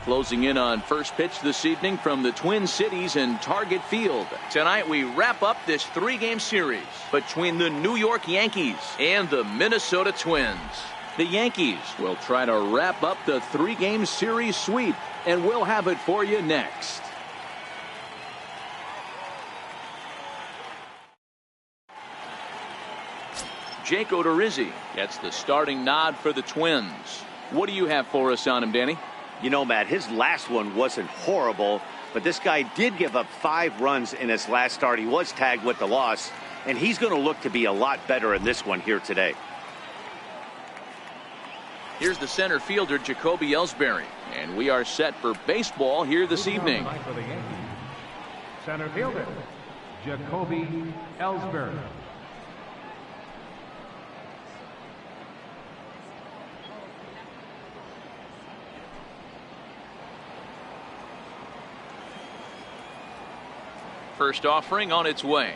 Closing in on first pitch this evening from the Twin Cities and Target Field. Tonight we wrap up this 3-game series between the New York Yankees and the Minnesota Twins. The Yankees will try to wrap up the 3-game series sweep, and we'll have it for you next. Jake Odorizzi gets the starting nod for the Twins. What do you have for us on him, Danny? You know, Matt, his last one wasn't horrible, but this guy did give up 5 runs in his last start. He was tagged with the loss, and he's going to look to be a lot better in this one here today. Here's the center fielder, Jacoby Ellsbury, and we are set for baseball here this evening. For the Yankees, center fielder, Jacoby Ellsbury. First offering on its way.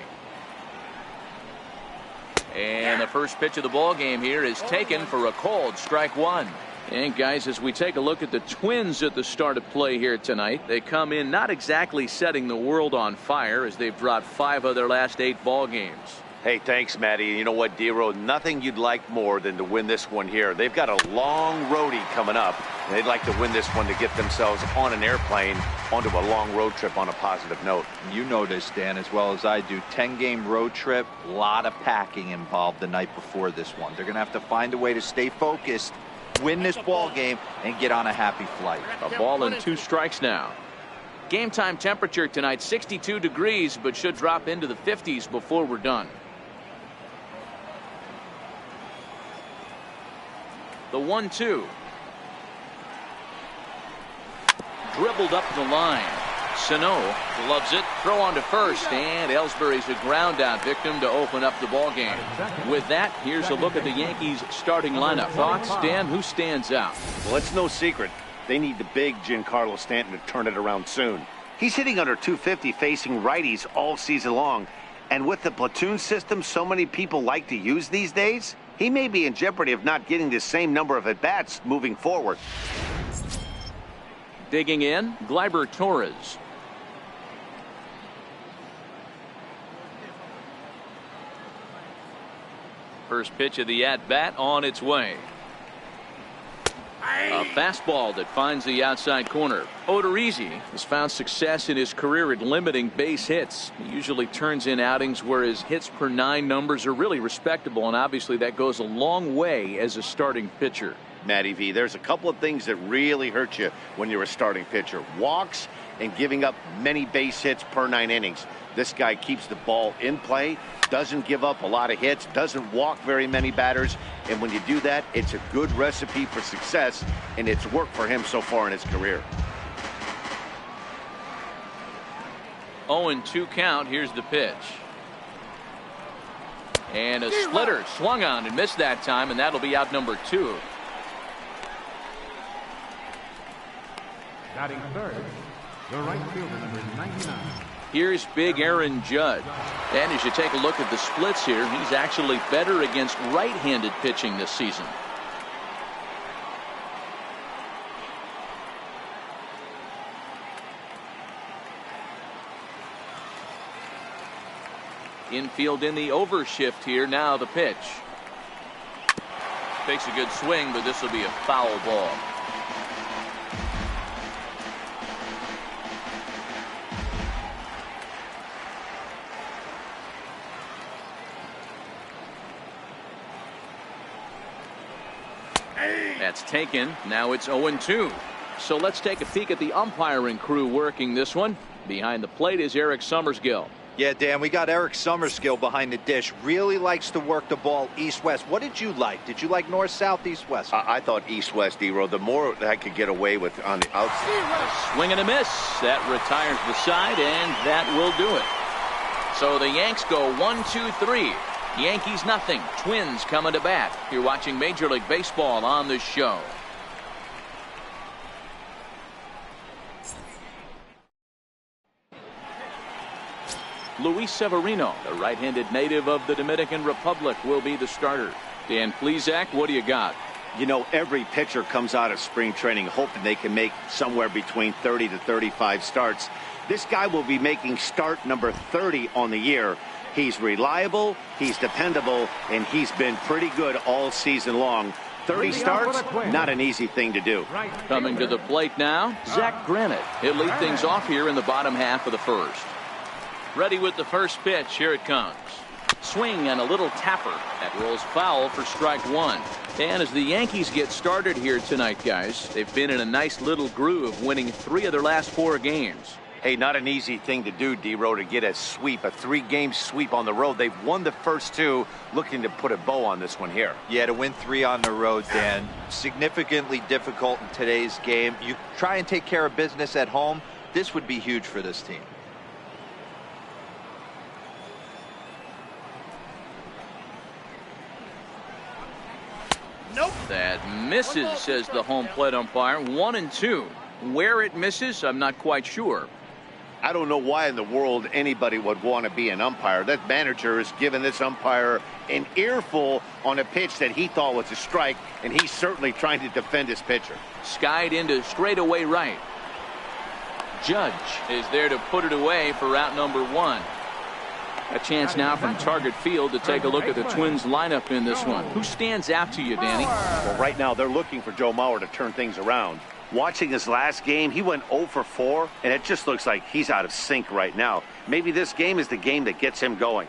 And the first pitch of the ball game here is taken for a called strike 1. And guys, as we take a look at the Twins at the start of play here tonight, they come in not exactly setting the world on fire as they've dropped 5 of their last 8 ball games. Hey, thanks, Matty. You know what, D-Row, nothing you'd like more than to win this one here. They've got a long roadie coming up, and they'd like to win this one to get themselves on an airplane onto a long road trip on a positive note. You know this, Dan, as well as I do. 10-game road trip, a lot of packing involved the night before this one. They're going to have to find a way to stay focused, win this ball game, and get on a happy flight. A ball and 2 strikes now. Game time temperature tonight, 62 degrees, but should drop into the 50s before we're done. The 1-2. Dribbled up the line. Sano gloves it. Throw on to first. And Ellsbury's a ground out victim to open up the ball game. With that, here's a look at the Yankees starting lineup. Thoughts, Dan? Who stands out? Well, it's no secret. They need the big Giancarlo Stanton to turn it around soon. He's hitting under 250 facing righties all season long. And with the platoon system so many people like to use these days, he may be in jeopardy of not getting the same number of at-bats moving forward. Digging in, Gleyber Torres. First pitch of the at-bat on its way. A fastball that finds the outside corner. Odorizzi has found success in his career at limiting base hits. He usually turns in outings where his hits per 9 numbers are really respectable, and obviously that goes a long way as a starting pitcher. Matty V, there's a couple of things that really hurt you when you're a starting pitcher. Walks and giving up many base hits per 9 innings. This guy keeps the ball in play, doesn't give up a lot of hits, doesn't walk very many batters, and when you do that, it's a good recipe for success, and it's worked for him so far in his career. 0-2 count. Here's the pitch. And a splitter swung on and missed that time, and that'll be out number 2. Batting third, the right fielder, number 99. Here's big Aaron Judge. And as you take a look at the splits here, he's actually better against right-handed pitching this season. Infield in the overshift here. Now the pitch. Takes a good swing, but this will be a foul ball. That's taken. Now it's 0-2. So let's take a peek at the umpiring crew working this one. Behind the plate is Eric Summersgill. Yeah, Dan, we got Eric Summersgill behind the dish. Really likes to work the ball east-west. What did you like? Did you like north-south, east-west? I thought east-west, D-Row. The more I could get away with on the outside. Swing and a miss. That retires the side, and that will do it. So the Yanks go 1-2-3. Yankees nothing. Twins coming to bat. You're watching Major League Baseball on the show. Luis Severino, the right-handed native of the Dominican Republic, will be the starter. Dan Plesac, what do you got? You know, every pitcher comes out of spring training hoping they can make somewhere between 30 to 35 starts. This guy will be making start number 30 on the year. He's reliable, he's dependable, and he's been pretty good all season long. 30 starts, not an easy thing to do. Coming to the plate now, Zach Granite. He'll lead things off here in the bottom half of the first. Ready with the first pitch. Here it comes. Swing and a little tapper. That rolls foul for strike one. And as the Yankees get started here tonight, guys, they've been in a nice little groove, winning 3 of their last 4 games. Hey, not an easy thing to do, D-Row, to get a sweep, a 3-game sweep on the road. They've won the first 2, looking to put a bow on this one here. Yeah, to win 3 on the road, Dan, significantly difficult in today's game. You try and take care of business at home. This would be huge for this team. Nope. That misses, says the home plate umpire. 1-2. Where it misses, I'm not quite sure. I don't know why in the world anybody would want to be an umpire. That manager has given this umpire an earful on a pitch that he thought was a strike, and he's certainly trying to defend his pitcher. Skied into straightaway right. Judge is there to put it away for out number 1. A chance now from Target Field to take a look at the Twins lineup in this one. Who stands out to you, Danny? Well, right now they're looking for Joe Mauer to turn things around. Watching his last game, he went 0 for 4, and it just looks like he's out of sync right now. Maybe this game is the game that gets him going.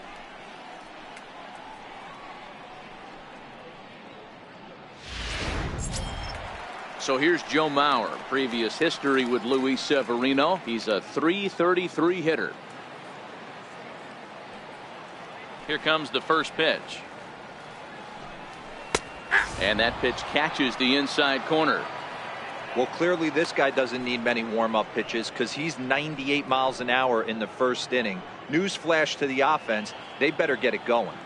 So here's Joe Mauer. Previous history with Luis Severino. He's a .333 hitter. Here comes the first pitch. And that pitch catches the inside corner. Well, clearly this guy doesn't need many warm-up pitches because he's 98 miles an hour in the first inning. Newsflash to the offense, they better get it going.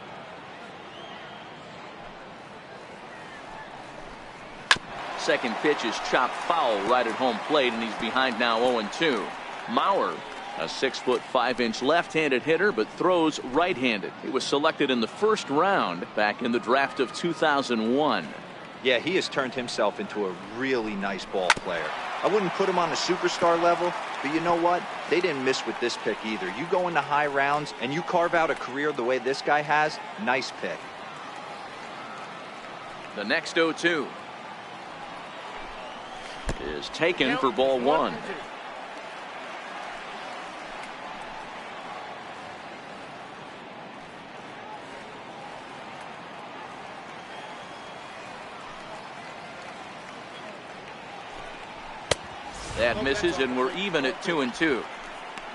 Second pitch is chopped foul right at home plate, and he's behind now 0-2. Mauer, a 6'5" left-handed hitter, but throws right-handed. He was selected in the first round back in the draft of 2001. Yeah, he has turned himself into a really nice ball player. I wouldn't put him on a superstar level, but you know what? They didn't miss with this pick either. You go into high rounds and you carve out a career the way this guy has, nice pick. The next 0-2 is taken for ball 1. That misses, and we're even at 2-2.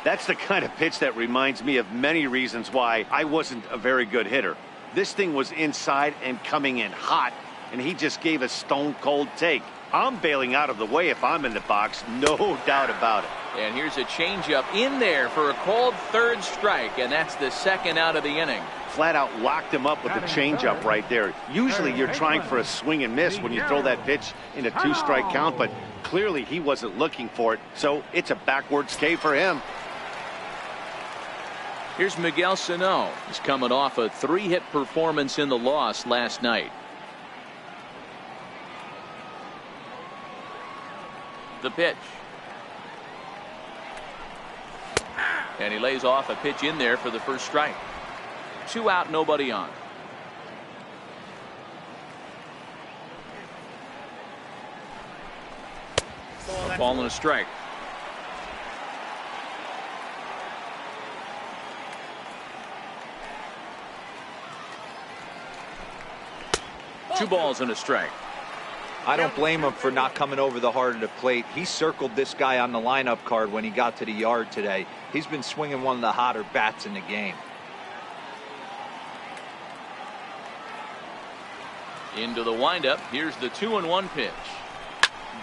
That's the kind of pitch that reminds me of many reasons why I wasn't a very good hitter. This thing was inside and coming in hot, and he just gave a stone-cold take. I'm bailing out of the way if I'm in the box, no doubt about it. And here's a changeup in there for a called third strike, and that's the second out of the inning. Flat out locked him up with the changeup right there. Usually you're trying for a swing and miss when you throw that pitch in a 2-strike count, but clearly he wasn't looking for it, so it's a backwards K for him. Here's Miguel Sano. He's coming off a 3-hit performance in the loss last night. The pitch. And he lays off a pitch in there for the first strike. 2 out, nobody on. A ball and a strike. Two balls and a strike. I don't blame him for not coming over the heart of the plate. He circled this guy on the lineup card when he got to the yard today. He's been swinging one of the hotter bats in the game. Into the windup. Here's the 2-1 pitch.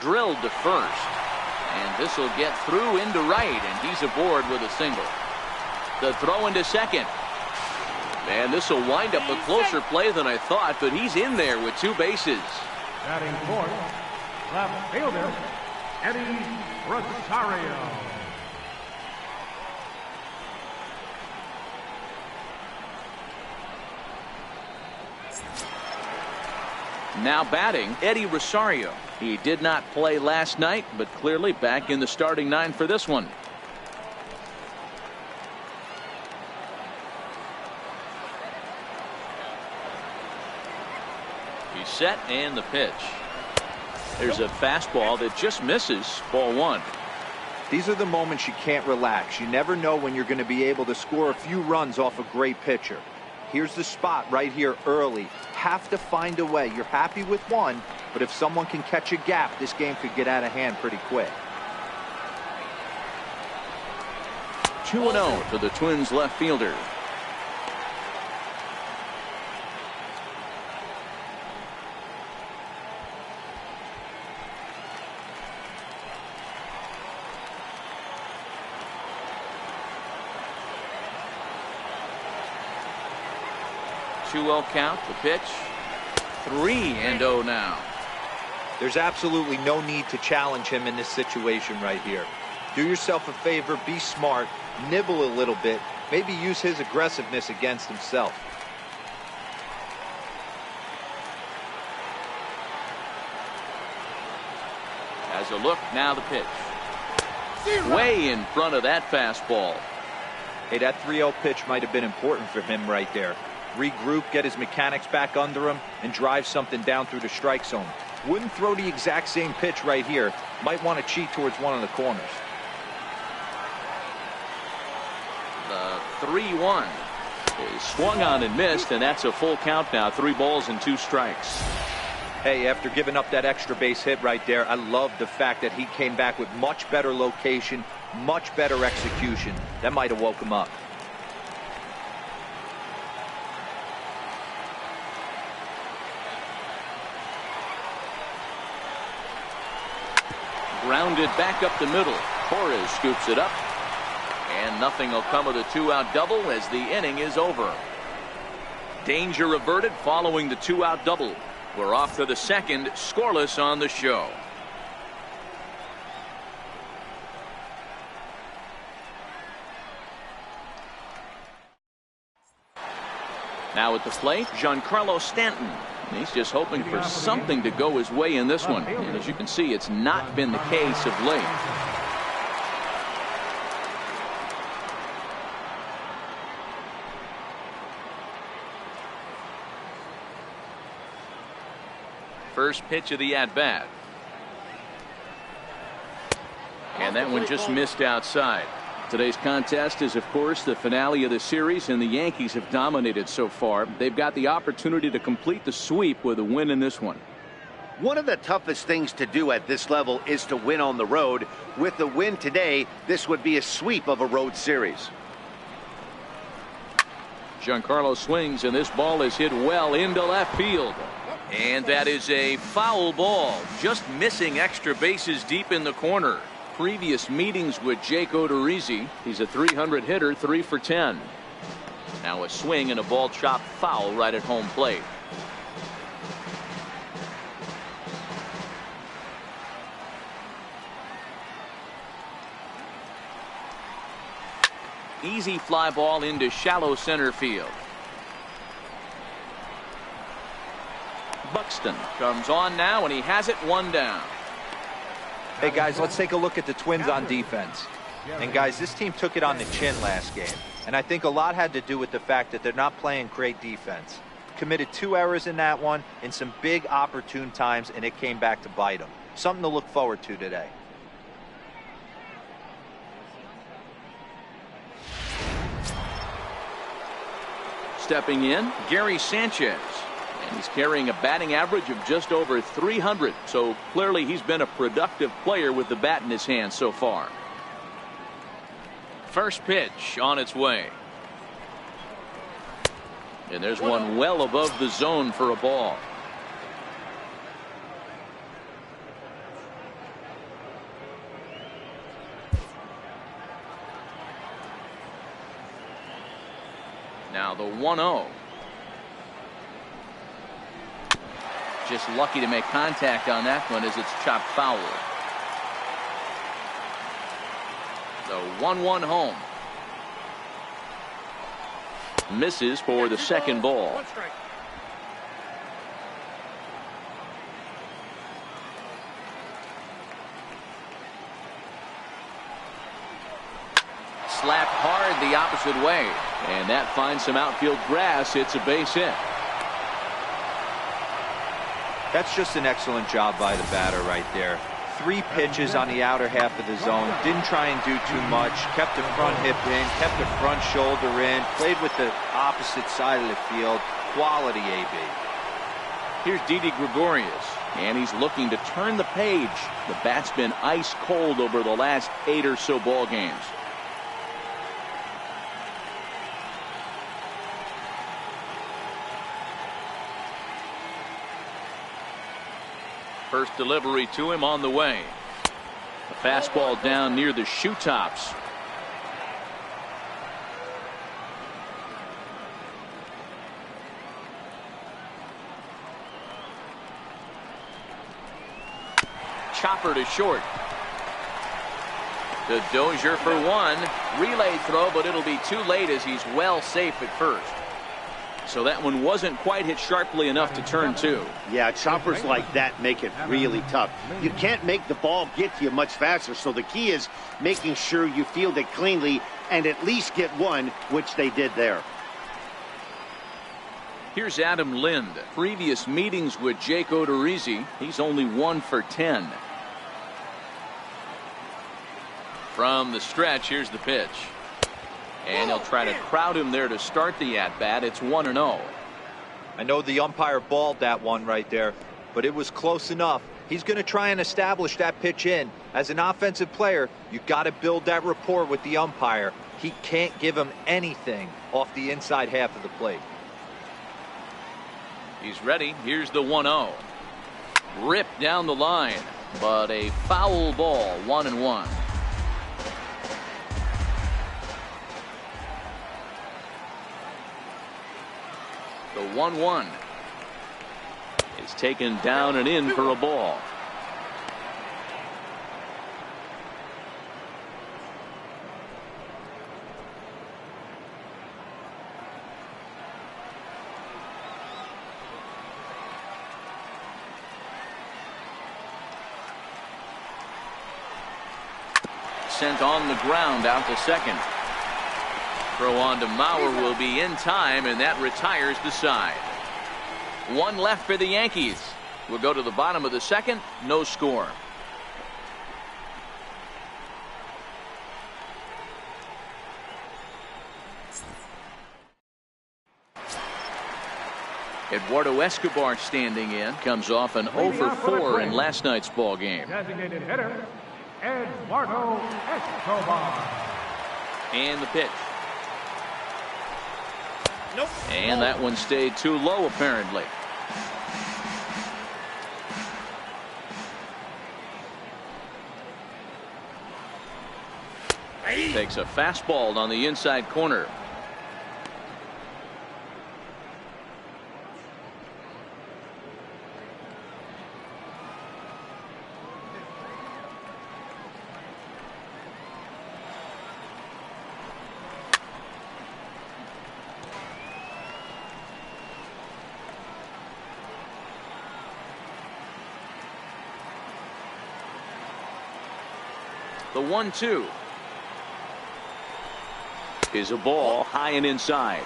Drilled to first. And this will get through into right, and he's aboard with a single. The throw into second. And this will wind up a closer play than I thought, but he's in there with 2 bases. Batting fourth, left fielder, Eddie Rosario. Now batting, Eddie Rosario. He did not play last night, but clearly back in the starting 9 for this one. He's set, and the pitch. There's a fastball that just misses. Ball 1. These are the moments you can't relax. You never know when you're going to be able to score a few runs off a great pitcher. Here's the spot right here early. Have to find a way. You're happy with one, but if someone can catch a gap, this game could get out of hand pretty quick. 2-0 to the Twins left fielder. Two-0 count. The pitch. 3-0 now. There's absolutely no need to challenge him in this situation right here. Do yourself a favor, be smart, nibble a little bit, maybe use his aggressiveness against himself. Has a look, now the pitch. Way in front of that fastball. Hey, that 3-0 pitch might have been important for him right there. Regroup, get his mechanics back under him, and drive something down through the strike zone. Wouldn't throw the exact same pitch right here. Might want to cheat towards one of the corners. The 3-1 is swung on and missed, and that's a full count now. 3 balls and 2 strikes. Hey, after giving up that extra base hit right there, I love the fact that he came back with much better location, much better execution. That might have woke him up. Grounded back up the middle. Torres scoops it up. And nothing will come of the 2-out double as the inning is over. Danger averted following the 2-out double. We're off to the second, scoreless on the show. Now at the plate, Giancarlo Stanton. He's just hoping for something to go his way in this one. And as you can see, it's not been the case of late. First pitch of the at-bat. And that one just missed outside. Today's contest is, of course, the finale of the series, and the Yankees have dominated so far. They've got the opportunity to complete the sweep with a win in this one. One of the toughest things to do at this level is to win on the road. With the win today, this would be a sweep of a road series. Giancarlo swings, and this ball is hit well into left field. And that is a foul ball, just missing extra bases deep in the corner. Previous meetings with Jake Odorizzi, he's a .300 hitter, 3 for 10. Now a swing and a ball chopped foul right at home plate. Easy fly ball into shallow center field. Buxton comes on now, and he has it 1 down. Hey guys, let's take a look at the Twins on defense. And guys, this team took it on the chin last game, and I think a lot had to do with the fact that they're not playing great defense. Committed 2 errors in that one in some big opportune times, and it came back to bite them. Something to look forward to today. Stepping in, Gary Sanchez. And he's carrying a batting average of just over 300. So clearly he's been a productive player with the bat in his hand so far. First pitch on its way. And there's one well above the zone for a ball. Now the 1-0. Just lucky to make contact on that one as it's chopped foul. The 1-1 home. Misses for the second ball. slapped hard the opposite way. And that finds some outfield grass. It's a base hit. That's just an excellent job by the batter right there. 3 pitches on the outer half of the zone. Didn't try and do too much. Kept the front hip in. Kept the front shoulder in. Played with the opposite side of the field. Quality AB. Here's Didi Gregorius, and he's looking to turn the page. The bat's been ice cold over the last 8 or so ball games. First delivery to him on the way. The fastball down near the shoe tops. Chopper to short. To Dozier for 1. Relay throw, but it'll be too late as he's well safe at first. So that one wasn't quite hit sharply enough to turn 2. Yeah, choppers like that make it really tough. You can't make the ball get to you much faster, so the key is making sure you field it cleanly and at least get 1, which they did there. Here's Adam Lind. Previous meetings with Jake Odorizzi, he's only 1 for 10. From the stretch, here's the pitch. And he'll try to crowd him there to start the at-bat. It's 1-0. I know the umpire balled that one right there, but it was close enough. He's going to try and establish that pitch in. As an offensive player, you got to build that rapport with the umpire. He can't give him anything off the inside half of the plate. He's ready. Here's the 1-0. Ripped down the line, but a foul ball, 1-1. The 1-1 is taken down and in for a ball. Sent on the ground out to second. Throw on to Mauer will be in time, and that retires the side. 1 left for the Yankees. We'll go to the bottom of the second. No score. Eduardo Escobar standing in. Comes off an 0 for 4 in last night's ball game. Designated hitter, Eduardo Escobar. And the pitch. Nope. And that one stayed too low, apparently. Takes a fastball on the inside corner. The 1-2 is a ball high and inside.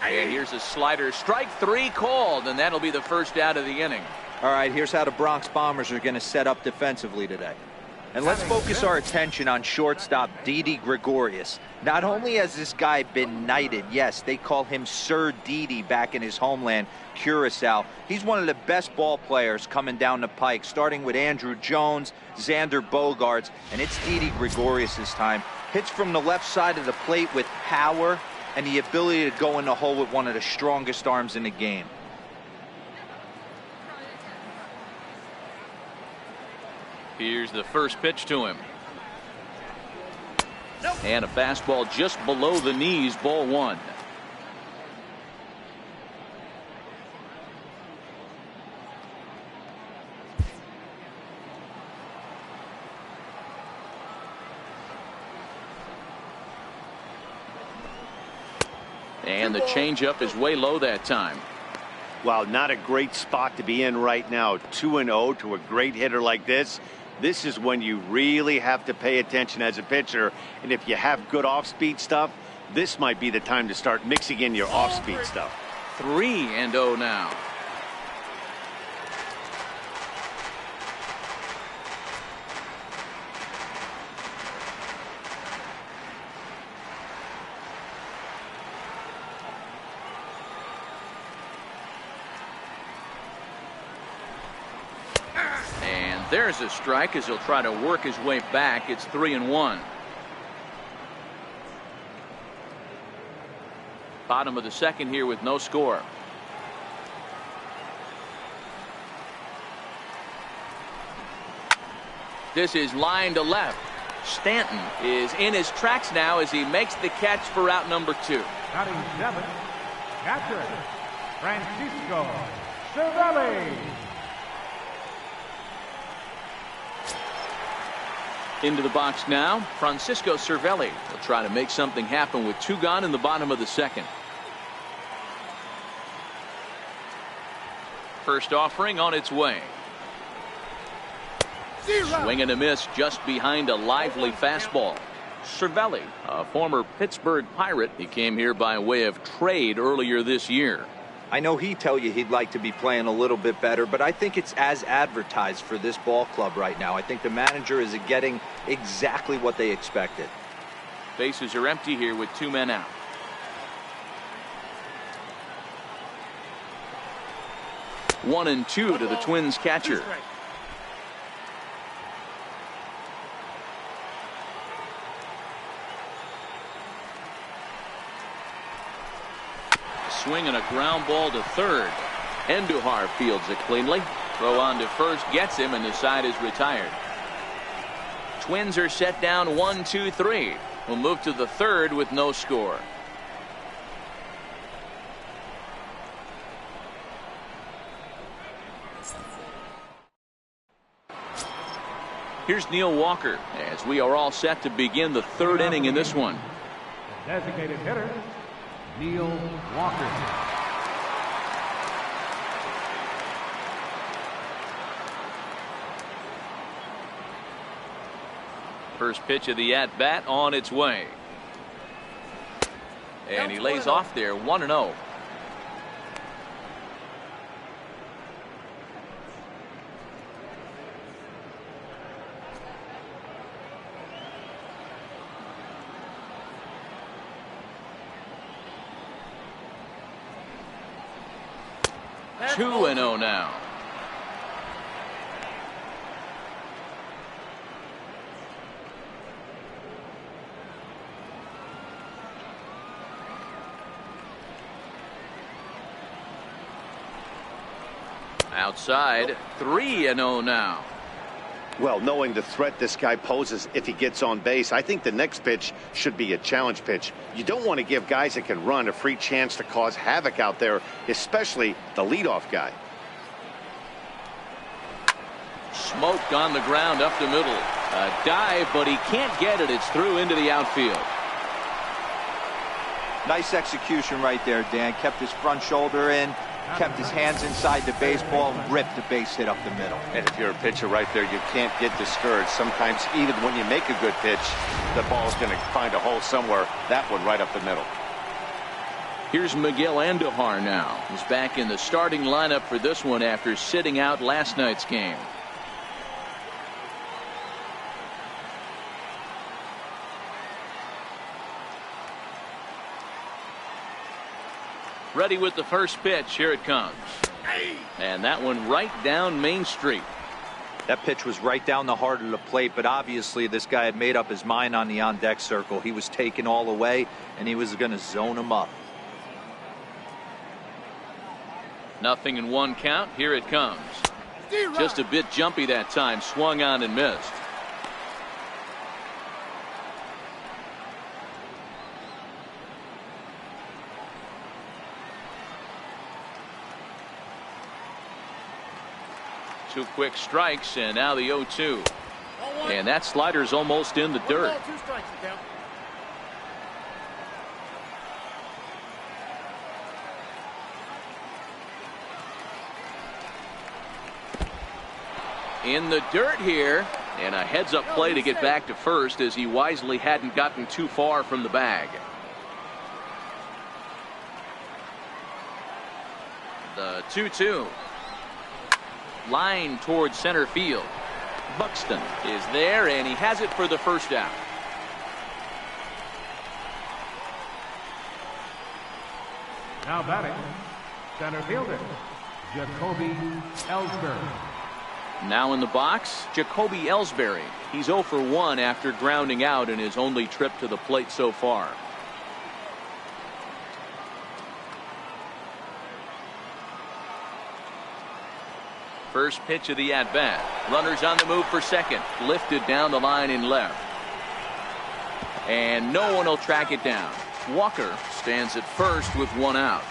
And here's a slider. Strike 3 called, and that'll be the first out of the inning. All right, here's how the Bronx Bombers are going to set up defensively today. And let's focus our attention on shortstop Didi Gregorius. Not only has this guy been knighted, yes, they call him Sir Didi back in his homeland, Curacao. He's one of the best ball players coming down the pike, starting with Andrew Jones, Xander Bogaerts, and it's Didi Gregorius' time. Hits from the left side of the plate with power and the ability to go in the hole with one of the strongest arms in the game. Here's the first pitch to him. And a fastball just below the knees, ball 1. And the changeup is way low that time. Well, not a great spot to be in right now. 2-0 to a great hitter like this. This is when you really have to pay attention as a pitcher. And if you have good off-speed stuff, this might be the time to start mixing in your off-speed stuff. 3-0 now. There's a strike as he'll try to work his way back. It's 3-1. Bottom of the second here with no score. This is line to left. Stanton is in his tracks now as he makes the catch for out number 2. Batting 7, catcher, Francisco Cervelli. Into the box now, Francisco Cervelli will try to make something happen with 2 gone in the bottom of the second. First offering on its way. Swing and a miss just behind a lively fastball. Cervelli, a former Pittsburgh Pirate, he came here by way of trade earlier this year. I know he'd tell you he'd like to be playing a little bit better, but I think it's as advertised for this ball club right now. I think the manager is getting exactly what they expected. Bases are empty here with 2 men out. One and 2 to the Twins catcher. Swing and a ground ball to third. Andujar fields it cleanly. Throw on to first gets him, and the side is retired. Twins are set down 1-2-3. We'll move to the third with no score. Here's Neil Walker as we are all set to begin the third inning in this one. Designated hitter, Neil Walker. First pitch of the at-bat on its way. And he lays off there, 1-0. Two and 0 now. Outside, 3-0 now. Well, knowing the threat this guy poses if he gets on base, I think the next pitch should be a challenge pitch. You don't want to give guys that can run a free chance to cause havoc out there, especially the leadoff guy. Smoked on the ground up the middle. A dive, but he can't get it. It's through into the outfield. Nice execution right there, Dan. Kept his front shoulder in, kept his hands inside the baseball, and ripped the base hit up the middle. And if you're a pitcher right there, you can't get discouraged. Sometimes even when you make a good pitch, the ball's going to find a hole somewhere. That one right up the middle. Here's Miguel Andujar now. He's back in the starting lineup for this one after sitting out last night's game. Ready with the first pitch. Here it comes. And that one right down Main Street. That pitch was right down the heart of the plate, but obviously this guy had made up his mind on the on-deck circle. He was taken all the way, and he was going to zone him up. 0-1 count. Here it comes. Just a bit jumpy that time. Swung on and missed. Two quick strikes, and now the 0-2. And that slider's almost in the dirt. in the dirt here, and a heads-up play to get back to first as he wisely hadn't gotten too far from the bag. The 2-2. Line towards center field. Buxton is there, and he has it for the first out. Now batting, center fielder, Jacoby Ellsbury. Now in the box, Jacoby Ellsbury. He's 0 for 1 after grounding out in his only trip to the plate so far. First pitch of the at-bat. Runners on the move for second. Lifted down the line in left. And no one will track it down. Walker stands at first with 1 out.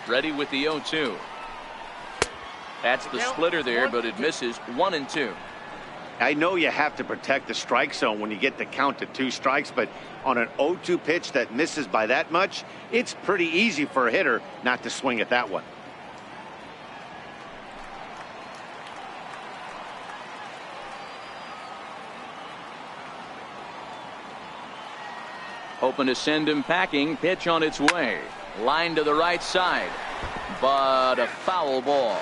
Ready with the 0-2. That's the splitter there, but it misses. 1-2. I know you have to protect the strike zone when you get the count to 2 strikes, but on an 0-2 pitch that misses by that much, it's pretty easy for a hitter not to swing at that one. Hoping to send him packing. Pitch on its way. Line to the right side, but a foul ball.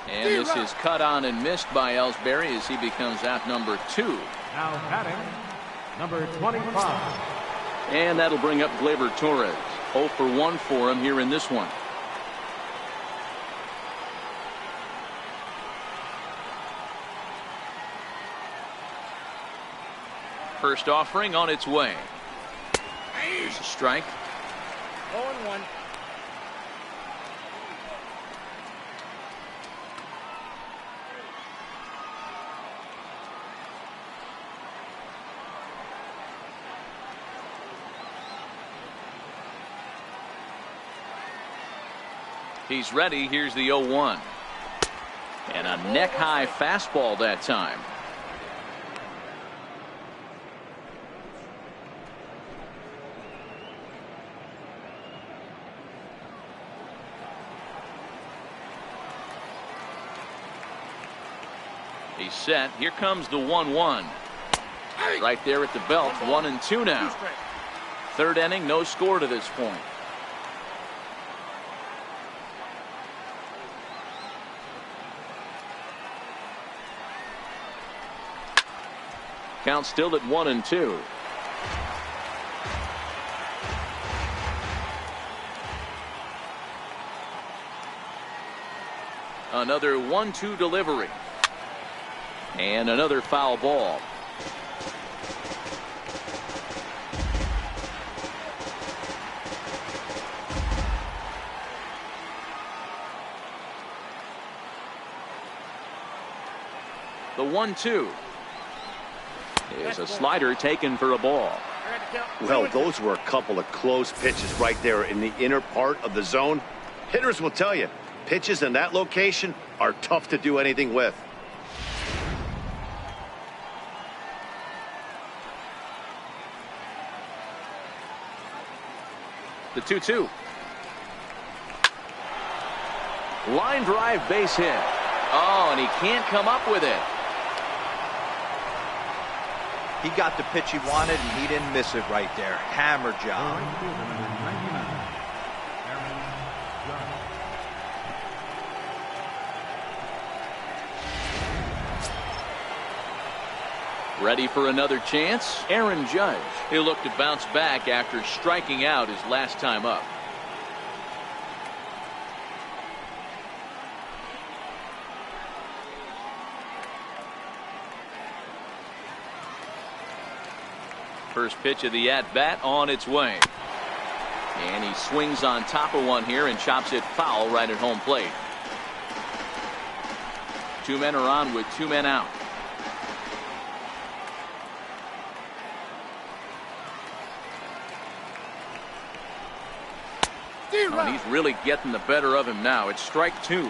And this is cut on and missed by Ellsbury as he becomes out number 2. Now batting, number 25. And that'll bring up Gleyber Torres. 0 for 1 for him here in this one. First offering on its way. Here's a strike. 0-1. He's ready. Here's the 0-1. And a neck-high fastball that time. He's set. Here comes the 1-1. Right there at the belt. 1-2 now. Third inning, no score to this point. Count still at 1-2. Another 1-2 delivery. And another foul ball. The 1-2 is a slider taken for a ball. Well, those were a couple of close pitches right there in the inner part of the zone. Hitters will tell you, pitches in that location are tough to do anything with. The 2-2. Line drive base hit. Oh, and he can't come up with it. He got the pitch he wanted, and he didn't miss it right there. Hammer job. Ready for another chance? Aaron Judge. He'll look to bounce back after striking out his last time up. First pitch of the at-bat on its way. And he swings on top of one here and chops it foul right at home plate. 2 men are on with 2 men out. And he's really getting the better of him now. It's strike two.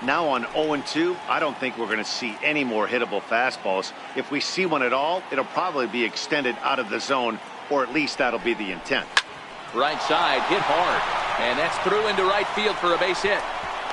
Now on 0-2, I don't think we're going to see any more hittable fastballs. If we see one at all, it'll probably be extended out of the zone, or at least that'll be the intent. Right side, hit hard. And that's through into right field for a base hit.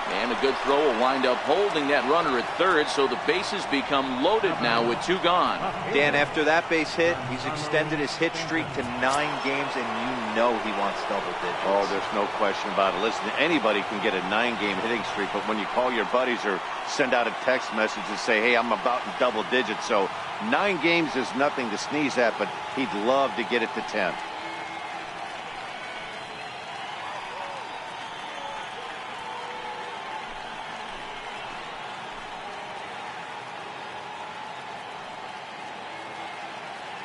And a good throw will wind up holding that runner at third, so the bases become loaded now with two gone. Dan, after that base hit, he's extended his hit streak to 9 games, and you know he wants double digits. Oh, there's no question about it. Listen, anybody can get a 9-game hitting streak, but when you call your buddies or send out a text message and say, hey, I'm about in double digits, so 9 games is nothing to sneeze at, but he'd love to get it to 10.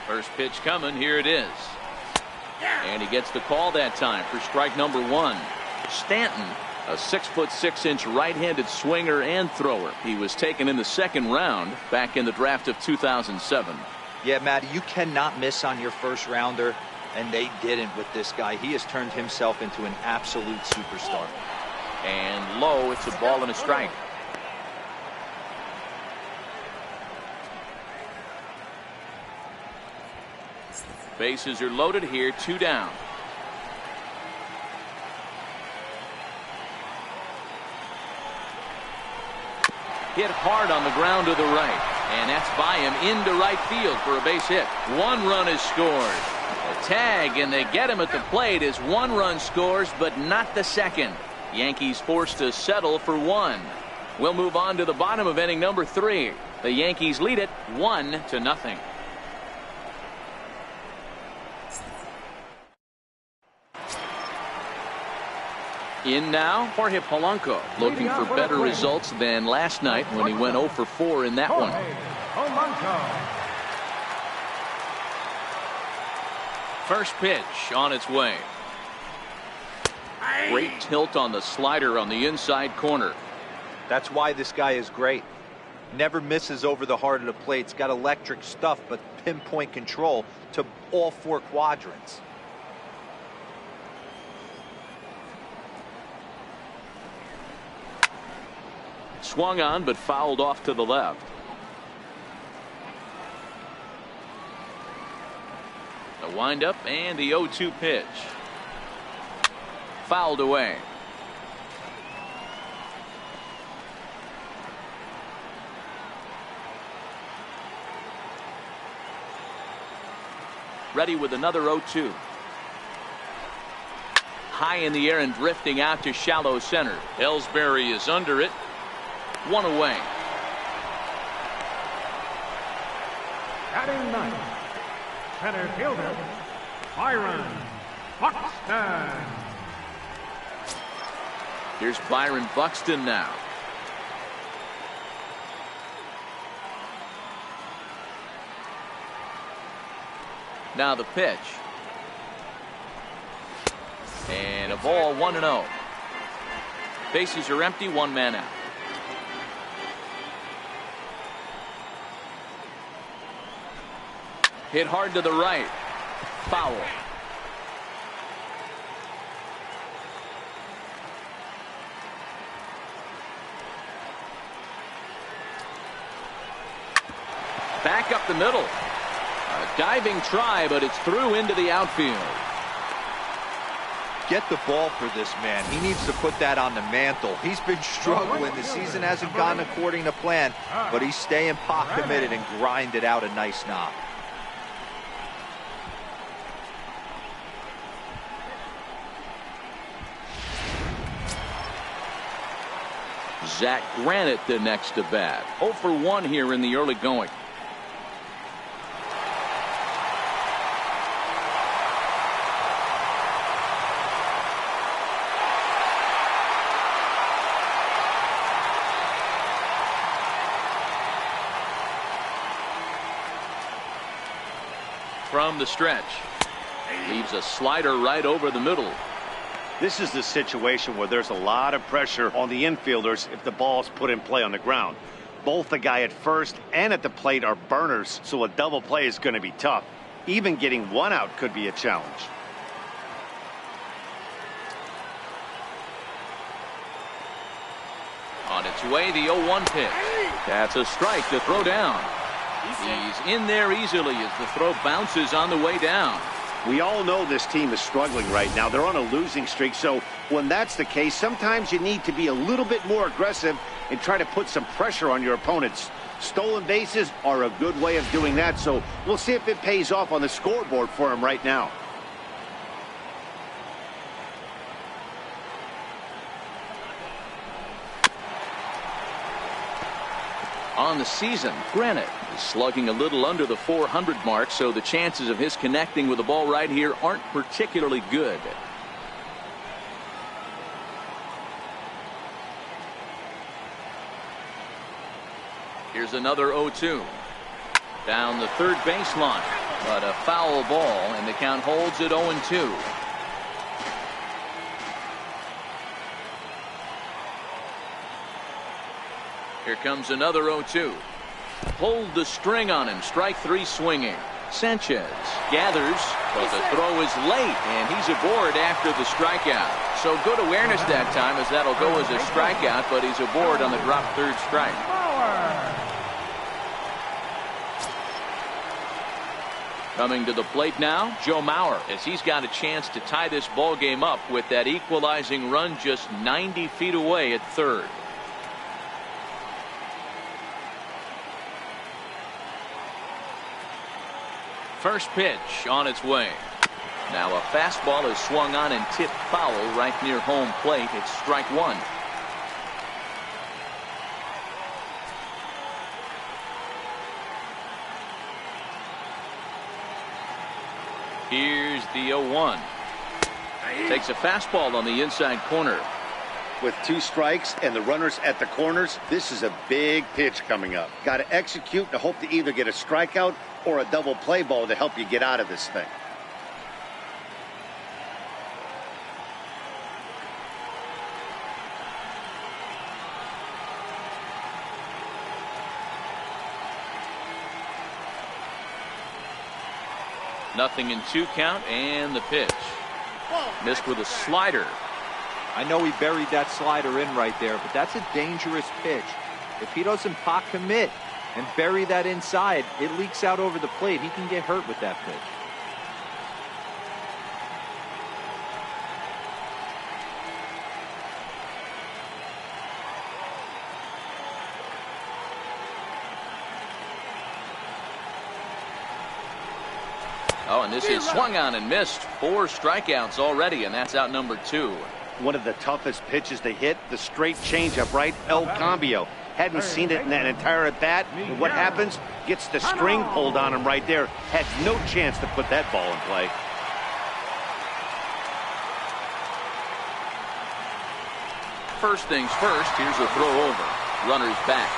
First pitch coming. Here it is. And he gets the call that time for strike number 1. Stanton, a 6'6" right-handed swinger and thrower. He was taken in the second round back in the draft of 2007. Yeah, Matty, you cannot miss on your first rounder, and they didn't with this guy. He has turned himself into an absolute superstar. And low, it's a ball and a strike. Bases are loaded here, 2 down. Hit hard on the ground to the right. And that's by him into right field for a base hit. 1 run is scored. A tag, and they get him at the plate as 1 run scores, but not the second. Yankees forced to settle for 1. We'll move on to the bottom of inning number 3. The Yankees lead it 1-0. In now, Jorge Polanco, looking for better results than last night when he went 0 for 4 in that one. First pitch on its way. Great tilt on the slider on the inside corner. That's why this guy is great. Never misses over the heart of the plate. It's got electric stuff, but pinpoint control to all 4 quadrants. Swung on, but fouled off to the left. The windup and the 0-2 pitch. Fouled away. Ready with another 0-2. High in the air and drifting out to shallow center. Ellsbury is under it. 1 away. Batting ninth, center fielder, Byron Buxton. Here's Byron Buxton now. Now the pitch. And a ball, 1-0. Bases are empty, 1 man out. Hit hard to the right. Foul. Back up the middle. A diving try, but it's through into the outfield. Get the ball for this man. He needs to put that on the mantle. He's been struggling. The season hasn't gone according to plan, but he's staying pot committed and grinded out a nice knock. Zach Granite the next to bat. 0 for 1 here in the early going. From the stretch. Leaves a slider right over the middle. This is the situation where there's a lot of pressure on the infielders if the ball's put in play on the ground. Both the guy at first and at the plate are burners, so a double play is going to be tough. Even getting 1 out could be a challenge. its way, the 0-1 pitch. That's a strike to throw down. He's in there easily as the throw bounces on the way down. We all know this team is struggling right now. They're on a losing streak, so when that's the case, sometimes you need to be a little bit more aggressive and try to put some pressure on your opponents. Stolen bases are a good way of doing that, so we'll see if it pays off on the scoreboard for him right now. On the season, Granite is slugging a little under the 400 mark, so the chances of his connecting with the ball right here aren't particularly good. Here's another 0-2. Down the third baseline, but a foul ball, and the count holds at 0-2. Here comes another 0-2. Pulled the string on him. Strike three swinging. Sanchez gathers, but the throw is late, and he's aboard after the strikeout. So good awareness that time, as that'll go as a strikeout, but he's aboard on the drop third strike. Coming to the plate now, Joe Mauer, as he's got a chance to tie this ball game up with that equalizing run just 90 feet away at third. First pitch on its way. Now a fastball is swung on and tipped foul right near home plate. It's strike one. Here's the 0-1. Takes a fastball on the inside corner. With two strikes and the runners at the corners, this is a big pitch coming up. Got to execute to hope to either get a strikeout or a double play ball to help you get out of this thing. Nothing in 2 count, and the pitch. Missed with a slider. I know he buried that slider in right there, but that's a dangerous pitch. If he doesn't pot commit and bury that inside, it leaks out over the plate. He can get hurt with that pitch. Oh, and this is swung on and missed. 4 strikeouts already, and that's out number 2. One of the toughest pitches to hit, the straight changeup, right? El Cambio. Hadn't seen it in that entire at bat. And what happens? Gets the string pulled on him right there. Had no chance to put that ball in play. First things first, here's a throw over. Runner's back.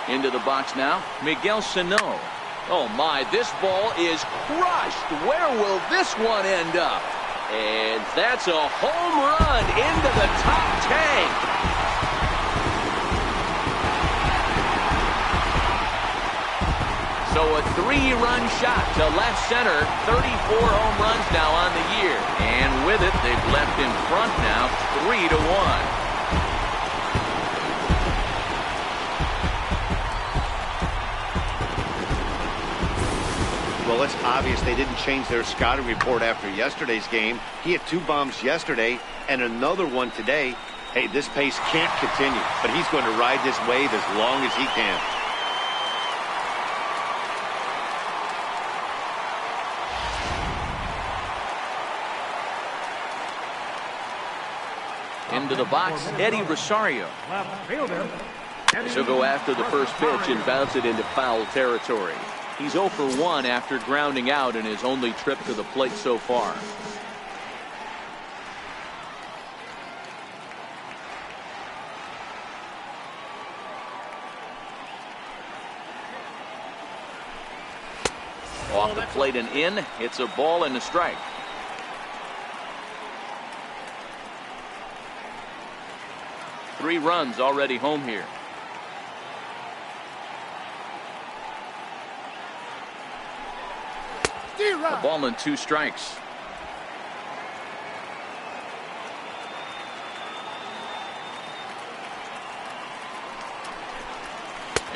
Into the box now, Miguel Sano. Oh my, this ball is crushed. Where will this one end up? And that's a home run into the top tank. So a 3-run shot to left center. 34 home runs now on the year. And with it, they've left in front now 3-1. Well, it's obvious they didn't change their scouting report after yesterday's game. He had 2 bombs yesterday and another one today. Hey, this pace can't continue, but he's going to ride this wave as long as he can. Into the box, Eddie Rosario. Left fielder. She'll go after the first pitch and bounce it into foul territory. He's 0 for 1 after grounding out in his only trip to the plate so far. Off the plate and in. It's a ball and a strike. Three runs already home here. A ball and 2 strikes.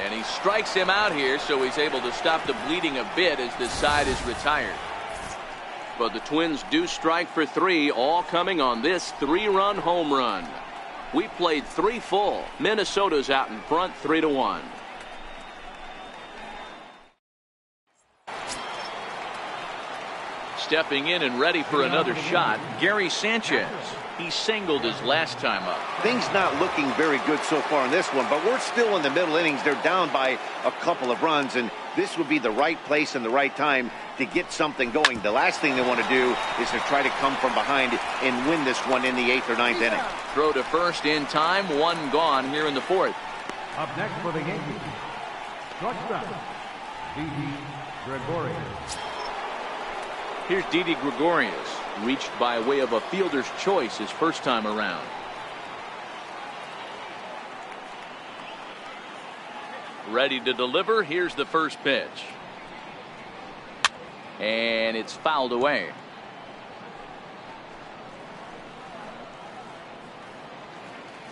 And he strikes him out here, so he's able to stop the bleeding a bit as this side is retired. But the Twins do strike for 3, all coming on this 3-run home run. We played 3 full. Minnesota's out in front 3-1. Stepping in and ready for another shot, Gary Sanchez. He singled his last time up. Things not looking very good so far in this one, but we're still in the middle innings. They're down by a couple of runs, and this would be the right place and the right time to get something going. The last thing they want to do is to try to come from behind and win this one in the 8th or 9th inning. Throw to first in time, 1 gone here in the 4th. Up next for the Yankees, shortstop, Didi Gregorius. Here's Didi Gregorius, reached by way of a fielder's choice his first time around. Ready to deliver. Here's the first pitch. And it's fouled away.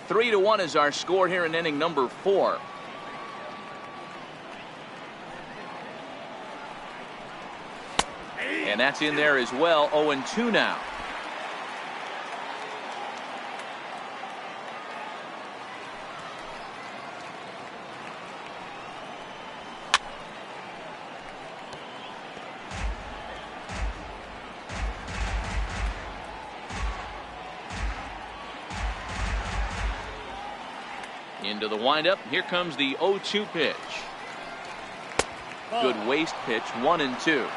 Three to 1 is our score here in inning number 4. And that's in there as well. 0-2 now. Into the windup. Here comes the 0-2 pitch. Good waist pitch. 1-2.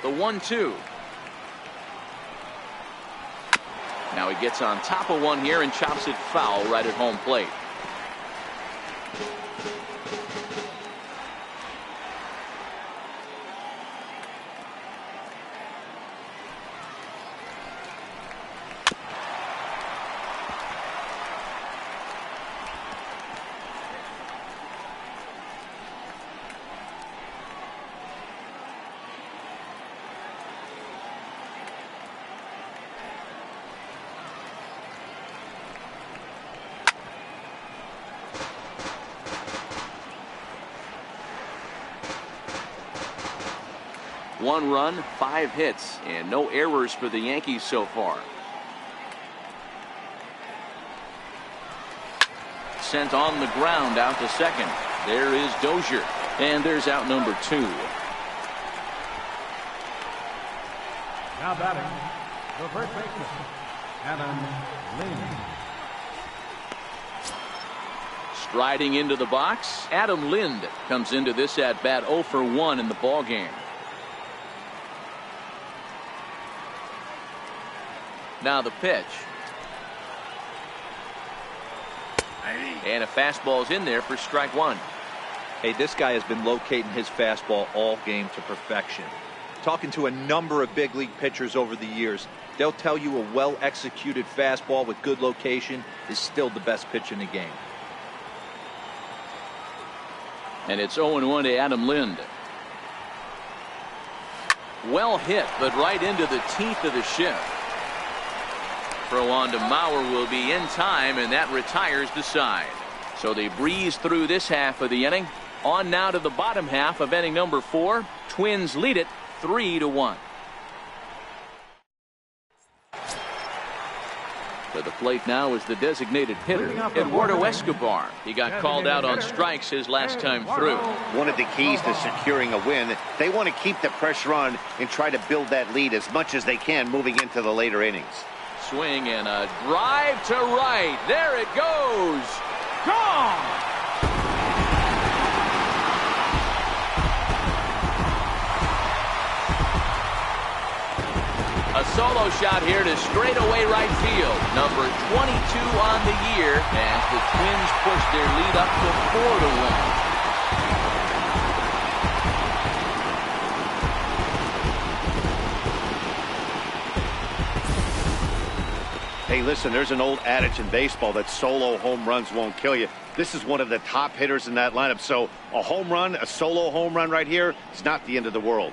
The 1-2. Now he gets on top of one here and chops it foul right at home plate. One run, 5 hits, and no errors for the Yankees so far. Sent on the ground out to second. There is Dozier, and there's out number 2. Now batting, the first baseman, Adam Lind. Striding into the box, Adam Lind comes into this at bat 0 for 1 in the ball game. Now the pitch. And a fastball's in there for strike 1. Hey, this guy has been locating his fastball all game to perfection. Talking to a number of big league pitchers over the years, they'll tell you a well-executed fastball with good location is still the best pitch in the game. And it's 0-1 to Adam Lind. Well hit, but right into the teeth of the shift. Throw on to Mauer will be in time, and that retires the side. So they breeze through this half of the inning. On now to the bottom half of inning number 4. Twins lead it 3-1. To the plate now is the designated hitter, Eduardo Escobar. He got called out on strikes his last time through. One of the keys to securing a win, they want to keep the pressure on and try to build that lead as much as they can moving into the later innings. Swing and a drive to right. There it goes. Gone. A solo shot here to straightaway right field. Number 22 on the year as the Twins push their lead up to 4-1. Hey, listen, there's an old adage in baseball that solo home runs won't kill you. This is one of the top hitters in that lineup. So a home run, a solo home run right here, is not the end of the world.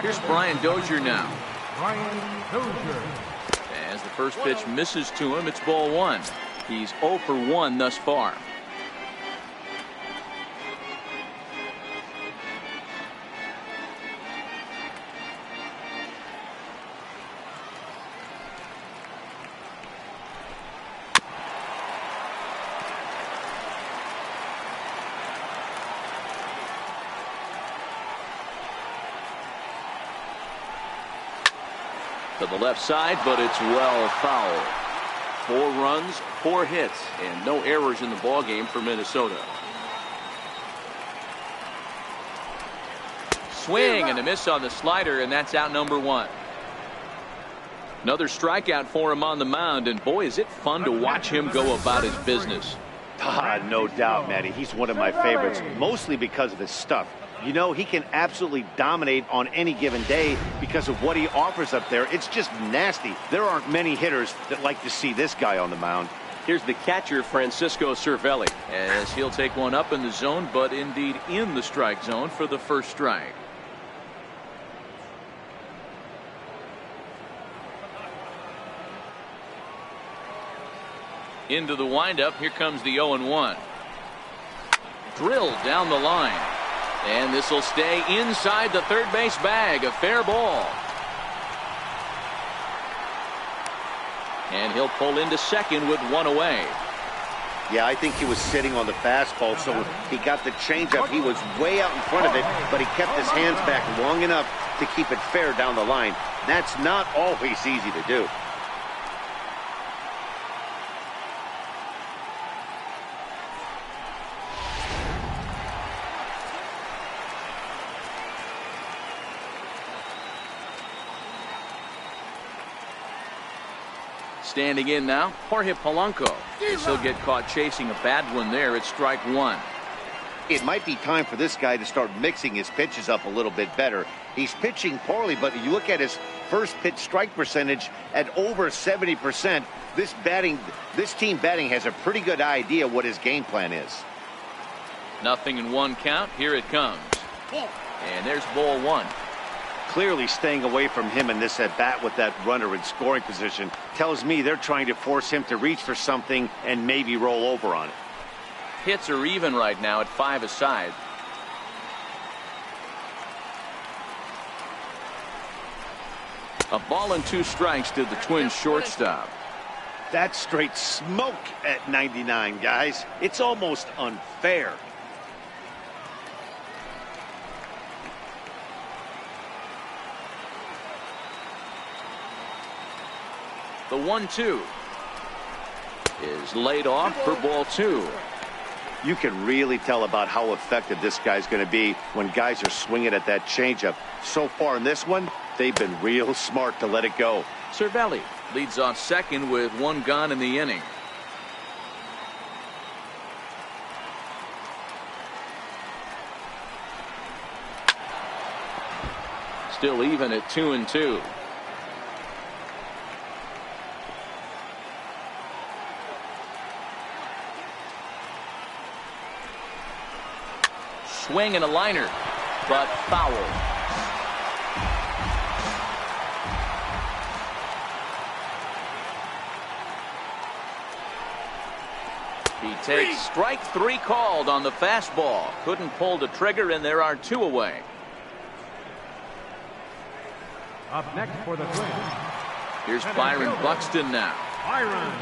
Here's Brian Dozier now. Brian Dozier. As the first pitch misses to him, it's ball one. He's 0 for 1 thus far. To the left side, but it's well fouled. 4 runs, 4 hits, and no errors in the ballgame for Minnesota. Swing and a miss on the slider, and that's out number 1. Another strikeout for him on the mound, and boy, is it fun to watch him go about his business. No doubt, Matty. He's one of my favorites, mostly because of his stuff. You know, he can absolutely dominate on any given day because of what he offers up there. It's just nasty. There aren't many hitters that like to see this guy on the mound. Here's the catcher, Francisco Cervelli, as he'll take one up in the zone, but indeed in the strike zone for the first strike. Into the windup. Here comes the 0-1. Drilled down the line. And this will stay inside the third base bag. A fair ball. And he'll pull into second with 1 away. Yeah, I think he was sitting on the fastball, so he got the changeup. He was way out in front of it, but he kept his hands back long enough to keep it fair down the line. That's not always easy to do. Standing in now, Jorge Polanco. He'll get caught chasing a bad one there at strike 1. It might be time for this guy to start mixing his pitches up a little bit better. He's pitching poorly, but you look at his first pitch strike percentage at over 70%. This team batting has a pretty good idea what his game plan is. 0-1 count. Here it comes. And there's ball 1. Clearly staying away from him in this at bat with that runner in scoring position tells me they're trying to force him to reach for something and maybe roll over on it. Hits are even right now at 5 aside. A ball and 2 strikes to the Twins shortstop. That's straight smoke at 99, guys. It's almost unfair. The 1-2 is laid off for ball 2. You can really tell about how effective this guy's going to be when guys are swinging at that changeup. So far in this one, they've been real smart to let it go. Cervelli leads off second with 1 gone in the inning. Still even at 2-2. Swing and a liner, but foul. He takes strike 3 called on the fastball. Couldn't pull the trigger, and there are 2 away. Up next for the Twins. Here's Byron Buxton now. Byron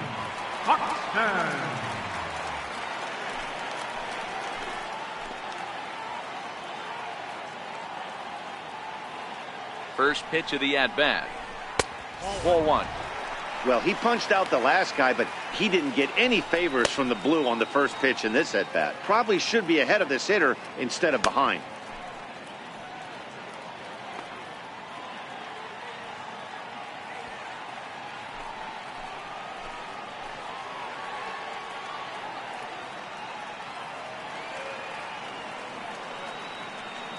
Buxton. First pitch of the at-bat. Ball 1. Well, he punched out the last guy, but he didn't get any favors from the blue on the first pitch in this at-bat. Probably should be ahead of this hitter instead of behind.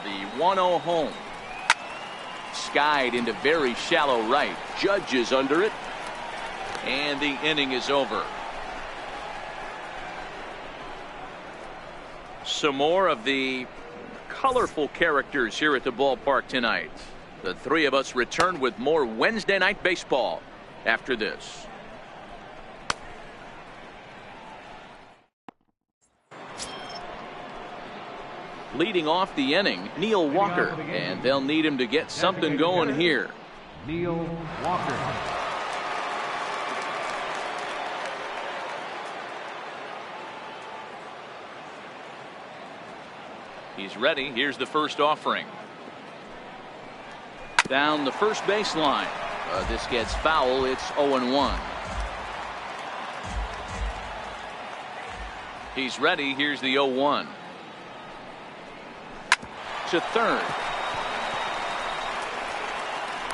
The 1-0 home. Skied into very shallow right. Judge is under it. And the inning is over. Some more of the colorful characters here at the ballpark tonight. The three of us return with more Wednesday Night Baseball after this. Leading off the inning, Neil Walker, and they'll need him to get something going here. Neil Walker. He's ready. Here's the first offering. Down the first baseline. This gets foul. It's 0-1. He's ready. Here's the 0-1. To third.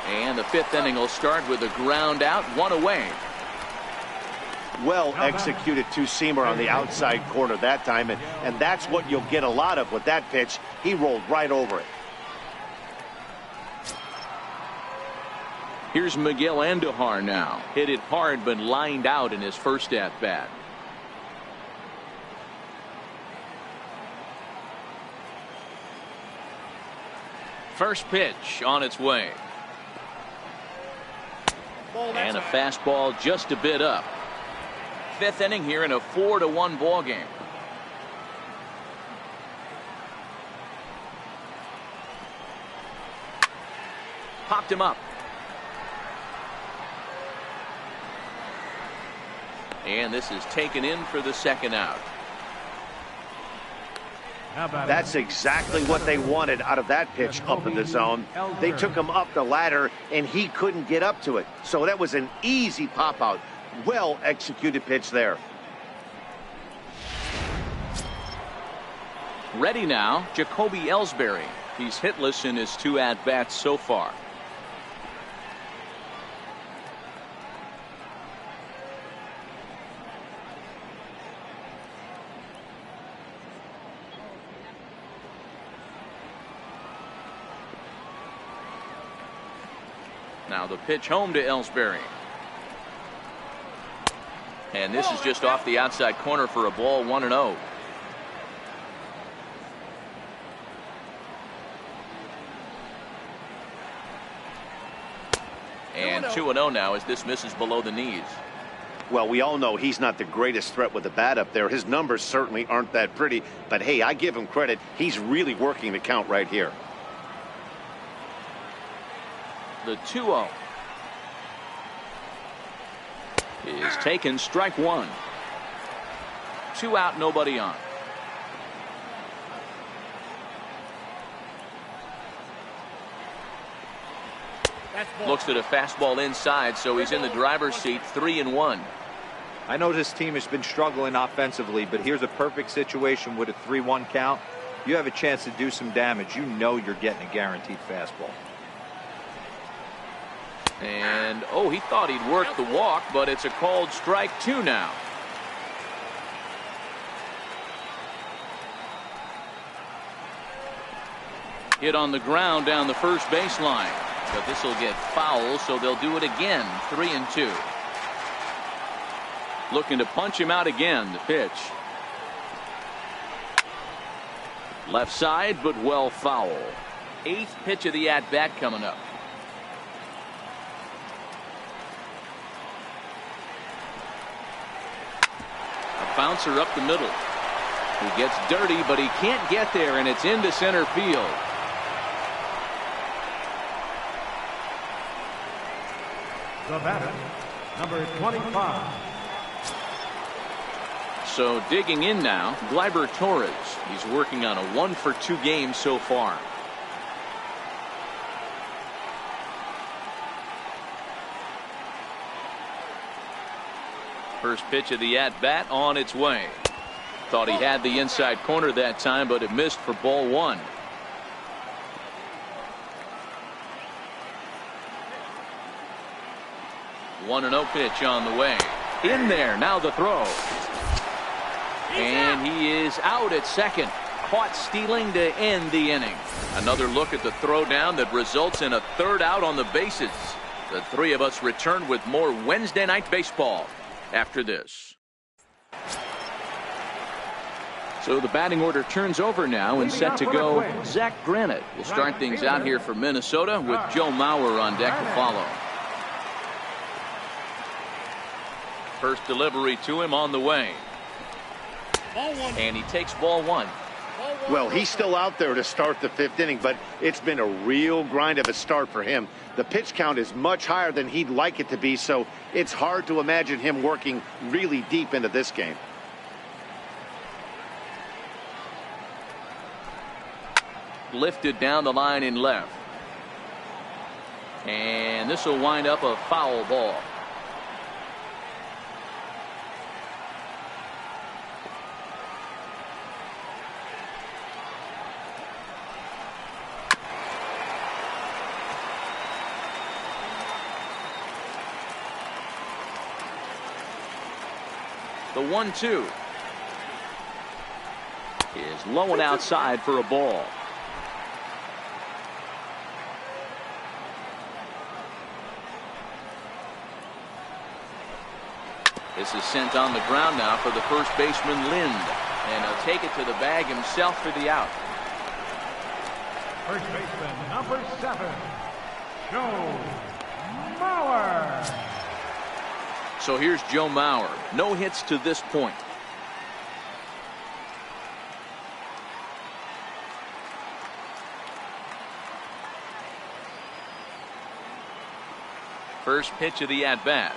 And the fifth inning will start with a ground out, one away. Well executed two-seamer on the outside corner that time, and that's what you'll get a lot of with that pitch. He rolled right over it. Here's Miguel Andujar now. Hit it hard but lined out in his first at-bat. First pitch on its way. And a fastball just a bit up. Fifth inning here in a 4-1 ball game. Popped him up. And this is taken in for the second out. That's exactly what they wanted out of that pitch up in the zone. They took him up the ladder, and he couldn't get up to it. So that was an easy pop-out. Well executed pitch there. Ready now, Jacoby Ellsbury. He's hitless in his two at-bats so far. Now the pitch home to Ellsbury. And this is just off the outside corner for a ball, 1-0. And 2-0 now as this misses below the knees. Well, we all know he's not the greatest threat with the bat up there. His numbers certainly aren't that pretty. But, hey, I give him credit. He's really working the count right here. The 2-0 is taken, strike one. 2 out, nobody on. Looks at a fastball inside, so he's in the driver's seat, 3-1. I know this team has been struggling offensively, but here's a perfect situation with a 3-1 count. You have a chance to do some damage. You know you're getting a guaranteed fastball. And, oh, he thought he'd work the walk, but it's a called strike 2 now. Hit on the ground down the first baseline. But this will get foul, so they'll do it again. 3-2. Looking to punch him out again. The pitch. Left side, but well foul. 8th pitch of the at-bat coming up. A bouncer up the middle. He gets dirty, but he can't get there, and it's into center field. The batter, number 25. So digging in now, Gleyber Torres. He's working on a 1-for-2 game so far. First pitch of the at-bat on its way. Thought he had the inside corner that time, but it missed for ball 1. One 1-0 pitch on the way. In there, now the throw. And he is out at second. caught stealing to end the inning. Another look at the throwdown that results in a third out on the bases. The three of us return with more Wednesday Night Baseball after this. So the batting order turns over now, and set to go Zach Granite will start things out here for Minnesota with Joe Mauer on deck to follow. First delivery to him on the way. And he takes ball one. Well, he's still out there to start the fifth inning, but it's been a real grind of a start for him. The pitch count is much higher than he'd like it to be, so it's hard to imagine him working really deep into this game. Lifted down the line in left. And this will wind up a foul ball. The 1-2 is low and outside for a ball. This is sent on the ground now for the first baseman, Lind. And he'll take it to the bag himself for the out. First baseman, number 7, Joe Mauer. So here's Joe Mauer. No hits to this point. First pitch of the at-bat.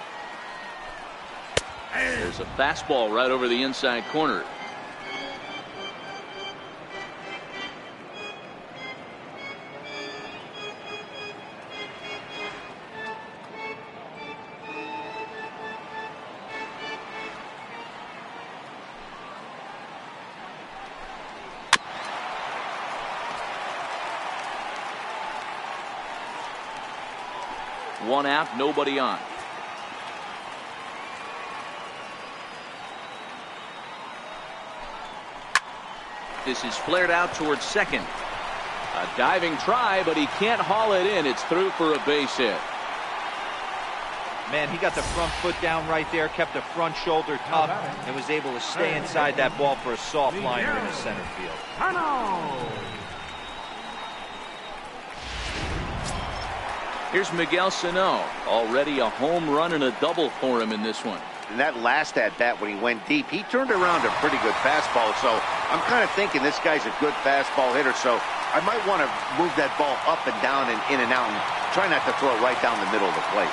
There's a fastball right over the inside corner. One out, nobody on. This is flared out towards second. A diving try, but he can't haul it in. It's through for a base hit. Man, he got the front foot down right there, kept the front shoulder tucked, and was able to stay inside that ball for a soft liner in the center field. Here's Miguel Sano. Already a home run and a double for him in this one. In that last at-bat when he went deep, he turned around a pretty good fastball. So I'm kind of thinking this guy's a good fastball hitter. So I might want to move that ball up and down and in and out and try not to throw it right down the middle of the plate.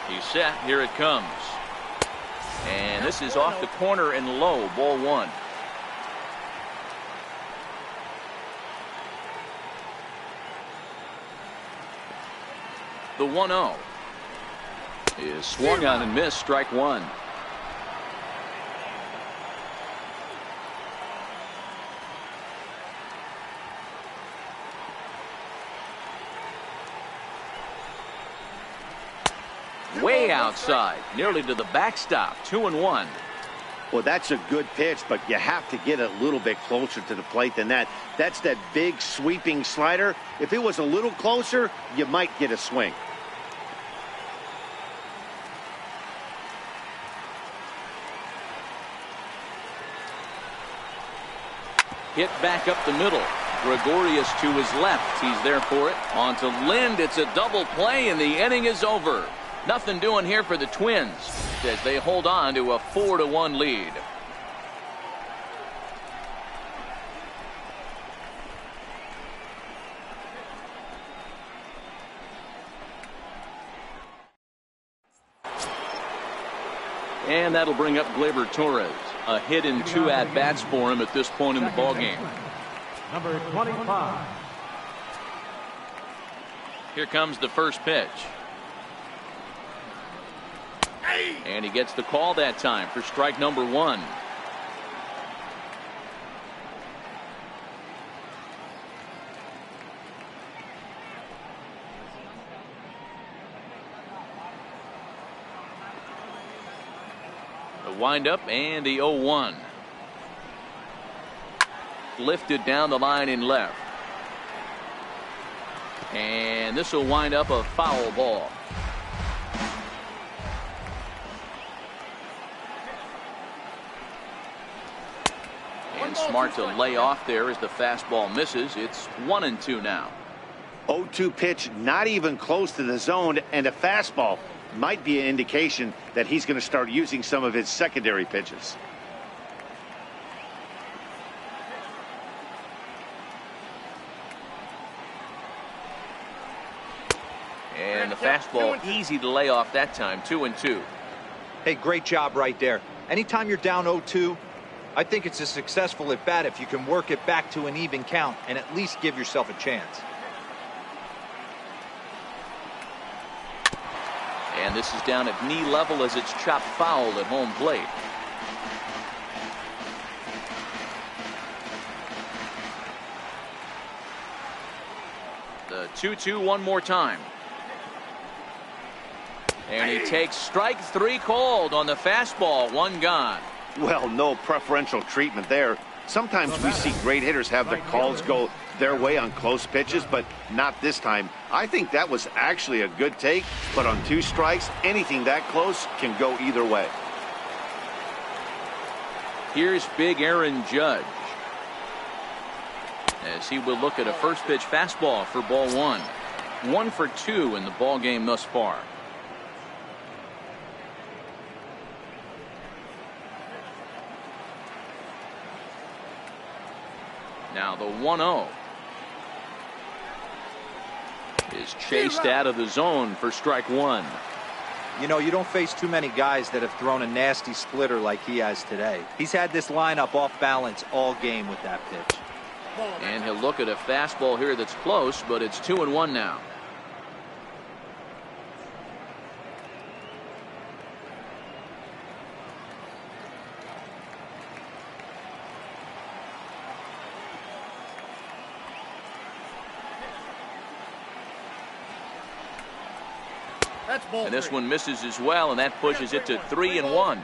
He's set. Here it comes. And this is off the corner and low. Ball one. The 1-0 is swung on and missed. Strike one. Way outside, nearly to the backstop. 2-1. Well, that's a good pitch, but you have to get a little bit closer to the plate than that. That's that big sweeping slider. If it was a little closer, you might get a swing. Hit back up the middle. Gregorius to his left. He's there for it. On to Lind. It's a double play, and the inning is over. Nothing doing here for the Twins as they hold on to a 4-1 lead. And that'll bring up Gleyber Torres. A hit in 2 at-bats for him at this point in the ballgame. Number 25. Here comes the first pitch. And he gets the call that time for strike number 1. The windup and the 0-1. Lifted down the line in left. And this will wind up a foul ball. And smart to lay off there as the fastball misses. It's 1-2 now. 0-2 pitch, not even close to the zone, and a fastball might be an indication that he's going to start using some of his secondary pitches. And the fastball easy to lay off that time. 2-2. Hey, great job right there. Anytime you're down 0-2, I think it's a successful at bat if you can work it back to an even count and at least give yourself a chance. And this is down at knee level as it's chopped foul at home plate. The 2-2 one more time. And he takes strike 3 called on the fastball. 1 gone. Well, no preferential treatment there. Sometimes we see great hitters have their calls go their way on close pitches, but not this time. I think that was actually a good take, but on 2 strikes, anything that close can go either way. Here's big Aaron Judge, as he will look at a first pitch fastball for ball 1. 1 for 2 in the ball game thus far. Now the 1-0 is chased out of the zone for strike 1. You know, you don't face too many guys that have thrown a nasty splitter like he has today. He's had this lineup off balance all game with that pitch. And he'll look at a fastball here that's close, but it's 2-1 now. And this one misses as well, and that pushes it to 3-1.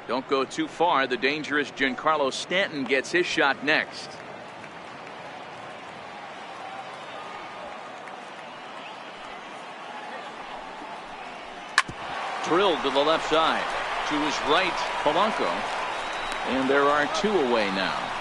Don't go too far. The dangerous Giancarlo Stanton gets his shot next. Drilled to the left side. To his right, Polanco. And there are 2 away now.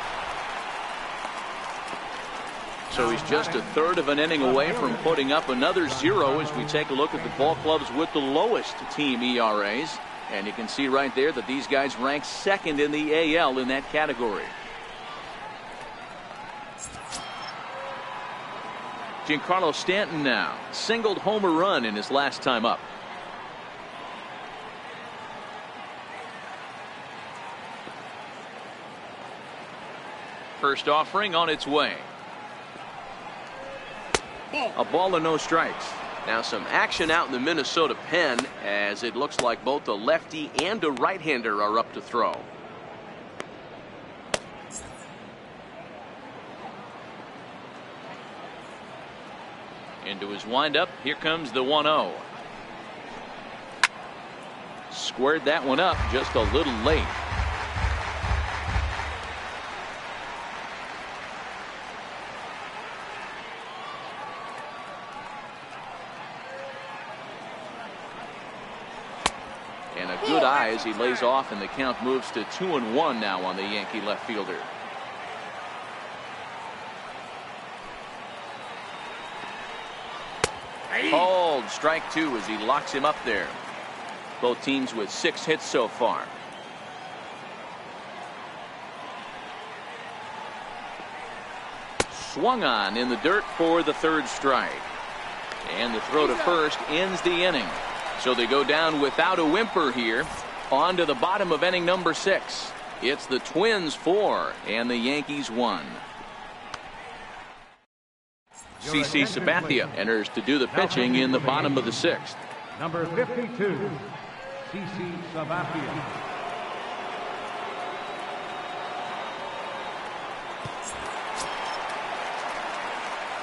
So he's just a third of an inning away from putting up another 0 as we take a look at the ball clubs with the lowest team ERAs. And you can see right there that these guys rank 2nd in the AL in that category. Giancarlo Stanton now singled home a run in his last time up. First offering on its way. A ball and no strikes. Now some action out in the Minnesota pen, as it looks like both a lefty and a right-hander are up to throw. Into his windup. Here comes the 1-0. Squared that one up just a little late. And a good eye as he lays off, and the count moves to 2-1 now on the Yankee left fielder. Called strike 2 as he locks him up there. Both teams with 6 hits so far. Swung on in the dirt for the 3rd strike. And the throw to first ends the inning. So they go down without a whimper here. On to the bottom of inning number 6. It's the Twins 4 and the Yankees 1. CC Sabathia enters to do the pitching in the bottom of the 6th. Number 52, CC Sabathia.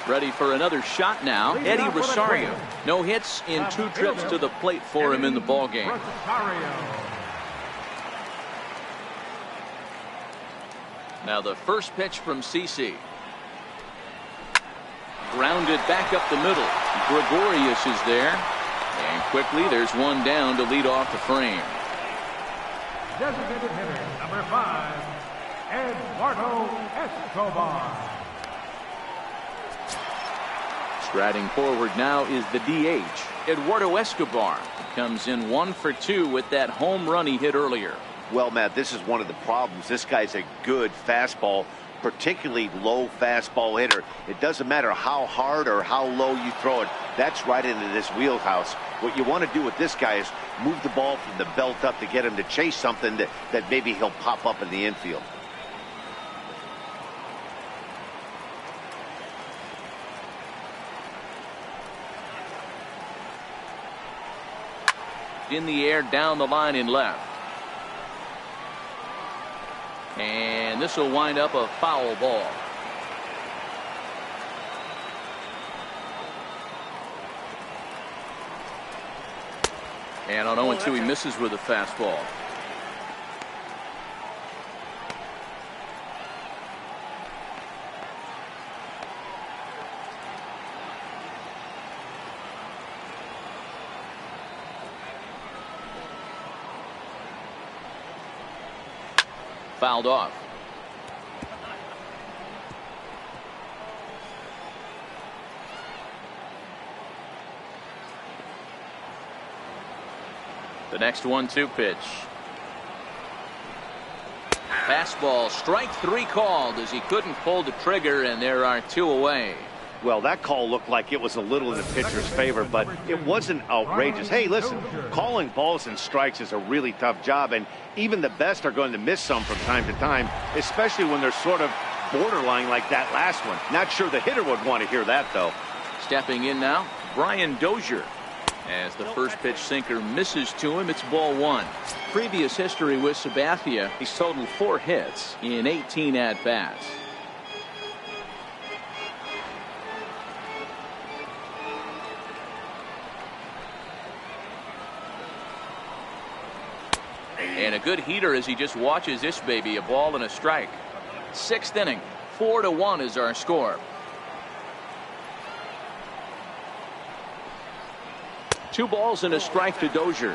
Ready for another shot now. Eddie Rosario. No hits in 2 trips to the plate for him in the ball game. Now the first pitch from CC. Grounded back up the middle. Gregorius is there. And quickly there's one down to lead off the frame. Designated hitter number 5, Eduardo Escobar. Striding forward now is the DH, Eduardo Escobar. Comes in 1 for 2 with that home run he hit earlier. Well, Matt, this is one of the problems. This guy's a good fastball, particularly low fastball hitter. It doesn't matter how hard or how low you throw it. That's right into this wheelhouse. What you want to do with this guy is move the ball from the belt up to get him to chase something that maybe he'll pop up in the infield. In the air, down the line in left. And this will wind up a foul ball. And on 0-2 he misses with a fastball. Fouled off. The next 1-2 pitch. Fastball, strike 3 called as he couldn't pull the trigger, and there are 2 away. Well, that call looked like it was a little in the pitcher's favor, but it wasn't outrageous. Hey, listen, calling balls and strikes is a really tough job, and even the best are going to miss some from time to time, especially when they're sort of borderline like that last one. Not sure the hitter would want to hear that, though. Stepping in now, Brian Dozier. As the first pitch sinker misses to him, it's ball 1. Previous history with Sabathia, he's totaled 4 hits in 18 at-bats. And a good heater as he just watches this baby, a ball and a strike. 6th inning, 4-1 is our score. 2 balls and a strike to Dozier.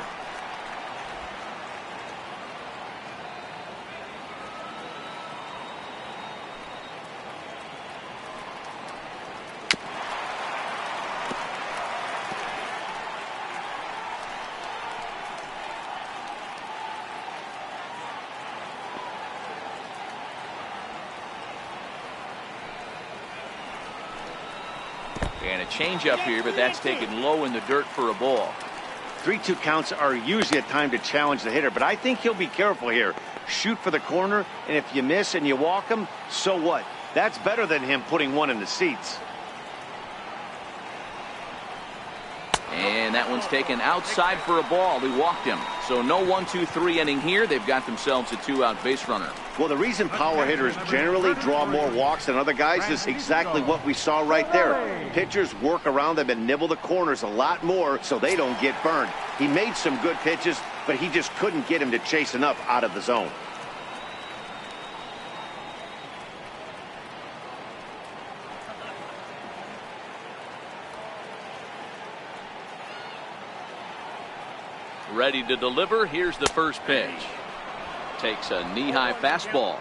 And a changeup here, but that's taken low in the dirt for a ball. 3-2 counts are usually a time to challenge the hitter, but I think he'll be careful here. Shoot for the corner, and if you miss and you walk him, so what? That's better than him putting one in the seats. And that one's taken outside for a ball. He walked him. So no 1-2-3 inning here. They've got themselves a 2-out base runner. Well, the reason power hitters generally draw more walks than other guys is exactly what we saw right there. Pitchers work around them and nibble the corners a lot more so they don't get burned. He made some good pitches, but he just couldn't get him to chase enough out of the zone. Ready to deliver. Here's the first pitch. Takes a knee-high fastball.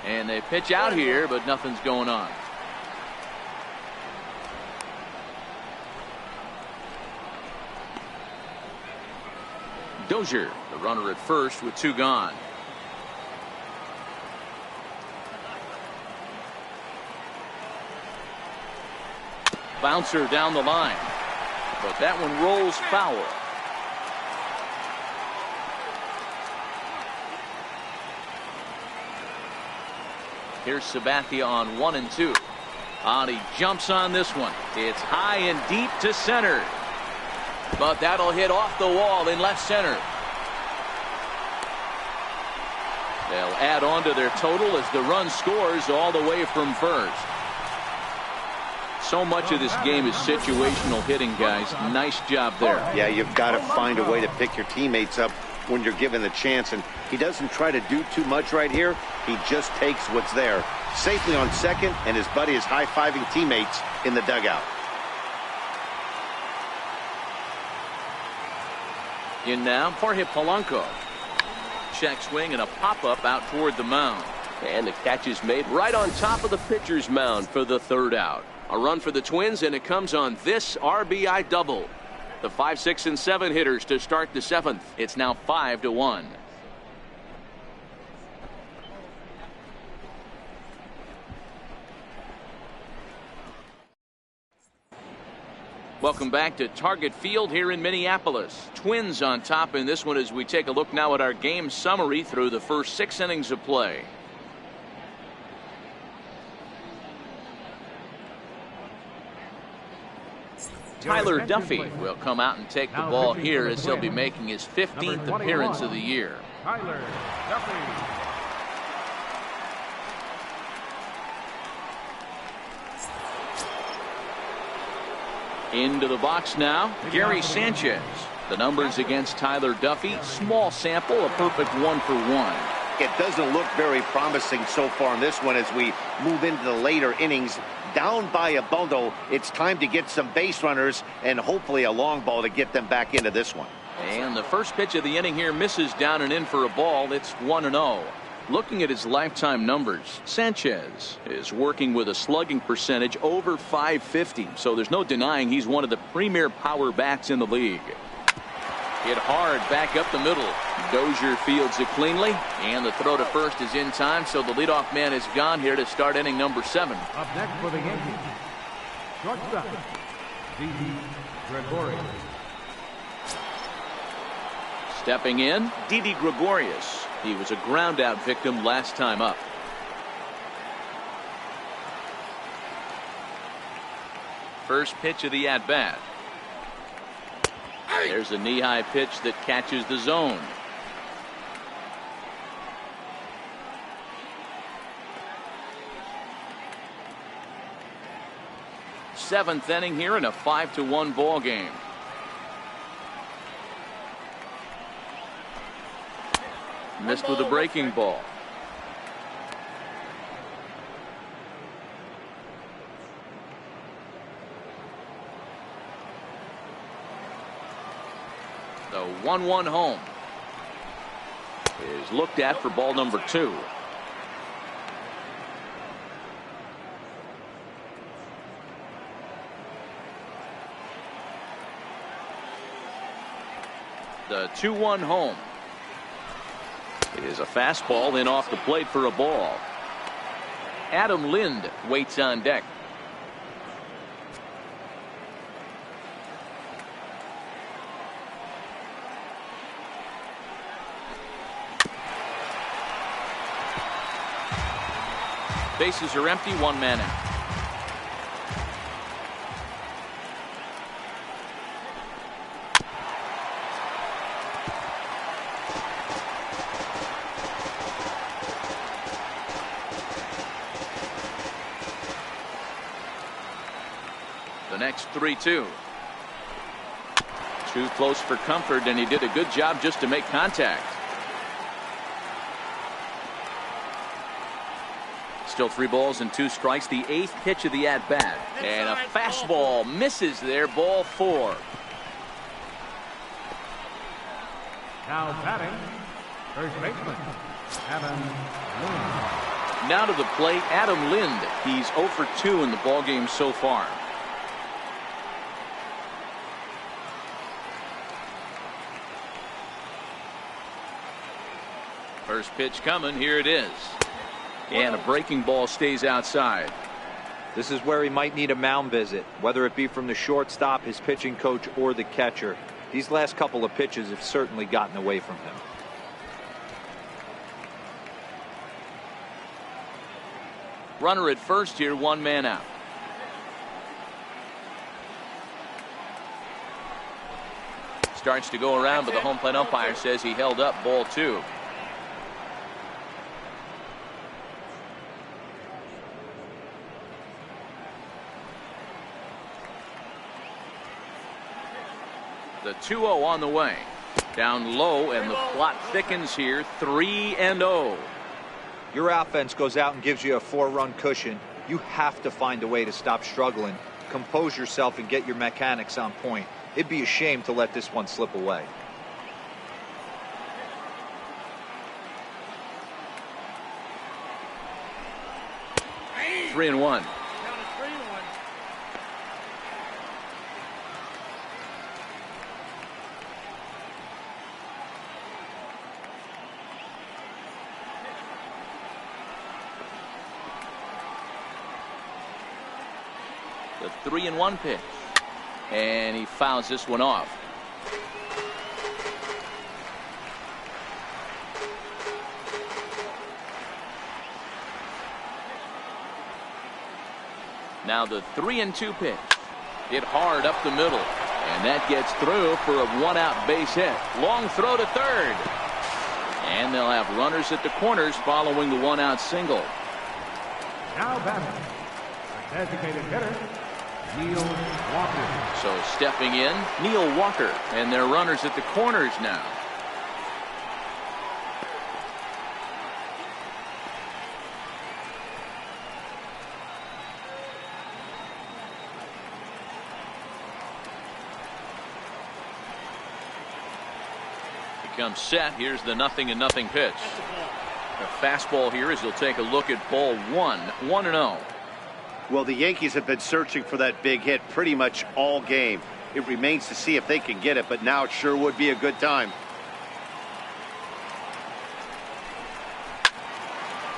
And they pitch out here, but nothing's going on. Dozier, the runner at first with 2 gone. Bouncer down the line, but that one rolls foul. Here's Sabathia on 1-2. He jumps on this one. It's high and deep to center. But that'll hit off the wall in left center. They'll add on to their total as the run scores all the way from first. So much of this game is situational hitting, guys. Nice job there. Yeah, you've got to find a way to pick your teammates up when you're given the chance, and he doesn't try to do too much right here. He just takes what's there. Safely on second, and his buddy is high-fiving teammates in the dugout. In now, Jorge Polanco. Check swing and a pop-up out toward the mound. And the catch is made right on top of the pitcher's mound for the third out. A run for the Twins, and it comes on this RBI double. The 5, 6, and 7 hitters to start the 7th. It's now 5-1. Welcome back to Target Field here in Minneapolis. Twins on top in this one as we take a look now at our game summary through the first 6 innings of play. Tyler Duffy will come out and take the ball here as he'll be making his 15th appearance of the year. Tyler Duffy. Into the box now, Gary Sanchez. The numbers against Tyler Duffy, small sample, a perfect 1 for 1. It doesn't look very promising so far in this one as we move into the later innings. Down by a bundle, it's time to get some base runners and hopefully a long ball to get them back into this one. And the first pitch of the inning here misses down and in for a ball. It's 1-0. Looking at his lifetime numbers, Sanchez is working with a slugging percentage over .550, so there's no denying he's one of the premier power bats in the league. Hit hard back up the middle. Dozier fields it cleanly, and the throw to first is in time, so the leadoff man is gone here to start inning number 7. Up next for the Yankees, shortstop, Didi Gregorius. Stepping in, Didi Gregorius. He was a ground out victim last time up. First pitch of the at bat. There's a knee-high pitch that catches the zone. Seventh inning here in a 5-1 ball game. Missed with a breaking ball. The 1-1 home is looked at for ball number 2. The 2-1 home is a fastball in off the plate for a ball. Adam Lind waits on deck. Bases are empty, 1 man out. The next 3-2. Too close for comfort, and he did a good job just to make contact. Still 3 balls and 2 strikes. The 8th pitch of the at bat, and a fastball misses there. Ball 4. Now batting, first baseman, Adam Lind. Now to the plate, Adam Lind. He's 0 for 2 in the ballgame so far. First pitch coming. Here it is. And a breaking ball stays outside. This is where he might need a mound visit, whether it be from the shortstop, his pitching coach, or the catcher. These last couple of pitches have certainly gotten away from him. Runner at first here, 1 man out. Starts to go around, but the home plate umpire says he held up. Ball 2. The 2-0 on the way. Down low, and the plot thickens here. 3-0. Your offense goes out and gives you a 4-run cushion. You have to find a way to stop struggling. Compose yourself and get your mechanics on point. It'd be a shame to let this one slip away. Three and one. The 3-1 pitch, and he fouls this one off. Now the 3-2 pitch, hit hard up the middle, and that gets through for a 1-out base hit. Long throw to third, and they'll have runners at the corners following the 1-out single. Now batting, a designated hitter, Neil Walker. So stepping in, Neil Walker, and their runners at the corners now. He comes set. Here's the 0-0 pitch. A fastball here as he'll take a look at ball one. 1-0. Well, the Yankees have been searching for that big hit pretty much all game. It remains to see if they can get it, but now it sure would be a good time.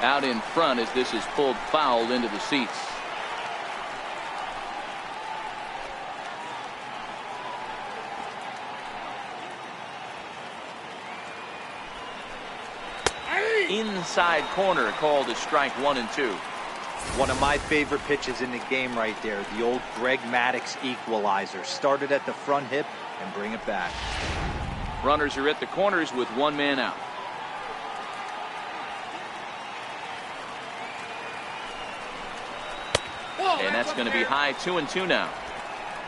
Out in front as this is pulled foul into the seats. Inside corner called as strike 1 and 2. One of my favorite pitches in the game right there. The old Greg Maddux equalizer. Started at the front hip and bring it back. Runners are at the corners with one man out. And that's going to be high 2-2 now.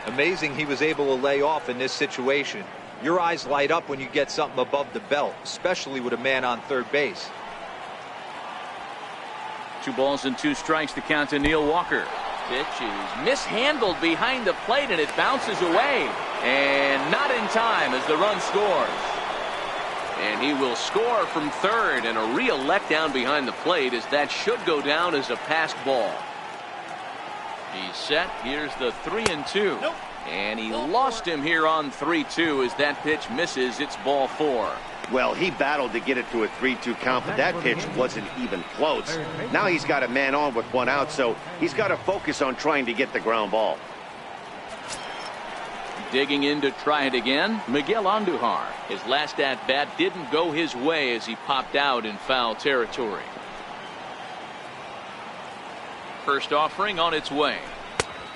Amazing he was able to lay off in this situation. Your eyes light up when you get something above the belt, especially with a man on third base. 2 balls and 2 strikes to count to Neil Walker. Pitch is mishandled behind the plate, and it bounces away. And not in time as the run scores. And he will score from third, and a real letdown behind the plate as that should go down as a passed ball. He's set. Here's the 3-2. Nope. And he lost him here on 3-2 as that pitch misses. It's ball 4. Well, he battled to get it to a 3-2 count, but that pitch wasn't even close. Now he's got a man on with 1 out, so he's got to focus on trying to get the ground ball. Digging in to try it again, Miguel Andujar. His last at-bat didn't go his way as he popped out in foul territory. First offering on its way.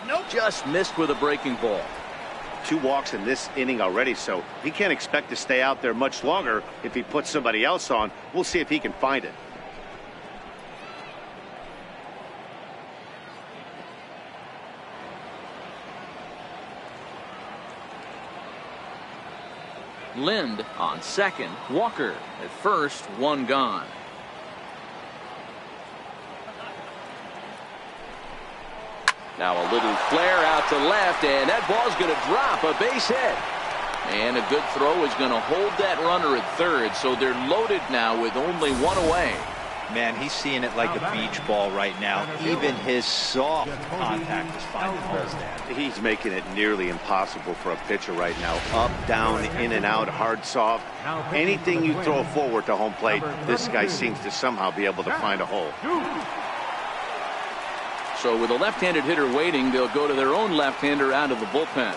Nope. Just missed with a breaking ball. 2 walks in this inning already, so he can't expect to stay out there much longer. If he puts somebody else on, we'll see if he can find it. Lind on second. Walker at first. 1 gone. Now a little flare out to left, and that ball's going to drop. A base hit. And a good throw is going to hold that runner at third, so they're loaded now with only 1 away. Man, he's seeing it like a beach ball right now. Even his soft contact is finding holes there. He's making it nearly impossible for a pitcher right now. Up, down, in and out, hard, soft. Anything you throw forward to home plate, this guy seems to somehow be able to find a hole. So with a left-handed hitter waiting, they'll go to their own left-hander out of the bullpen.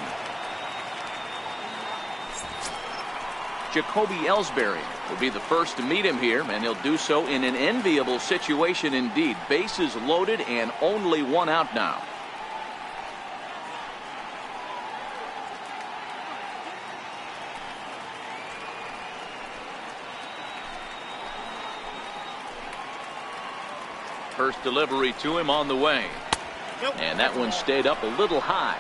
Jacoby Ellsbury will be the first to meet him here, and he'll do so in an enviable situation indeed. Bases loaded and only 1 out now. First delivery to him on the way. And that one stayed up a little high.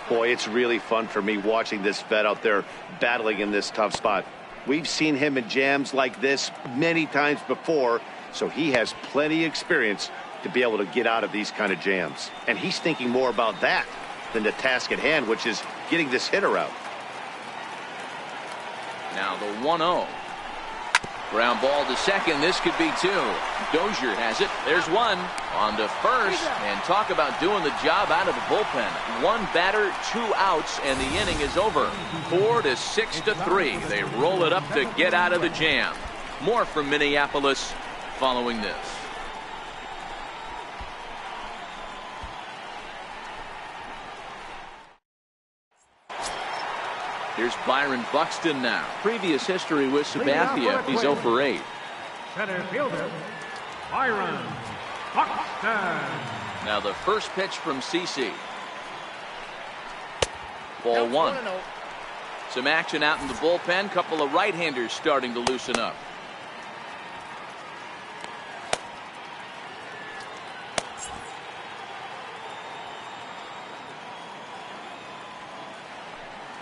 Boy, it's really fun for me watching this vet out there battling in this tough spot. We've seen him in jams like this many times before, so he has plenty of experience to be able to get out of these kind of jams. And he's thinking more about that than the task at hand, which is getting this hitter out. Now the 1-0. Ground ball to second. This could be two. Dozier has it. There's one. On to first. And talk about doing the job out of the bullpen. One batter, 2 outs, and the inning is over. 4-6-3. They roll it up to get out of the jam. More from Minneapolis following this. Here's Byron Buxton now. Previous history with Sabathia. He's 0 for 8. Center fielder, Byron Buxton. Now the first pitch from CC. Ball 1. Some action out in the bullpen. Couple of right-handers starting to loosen up.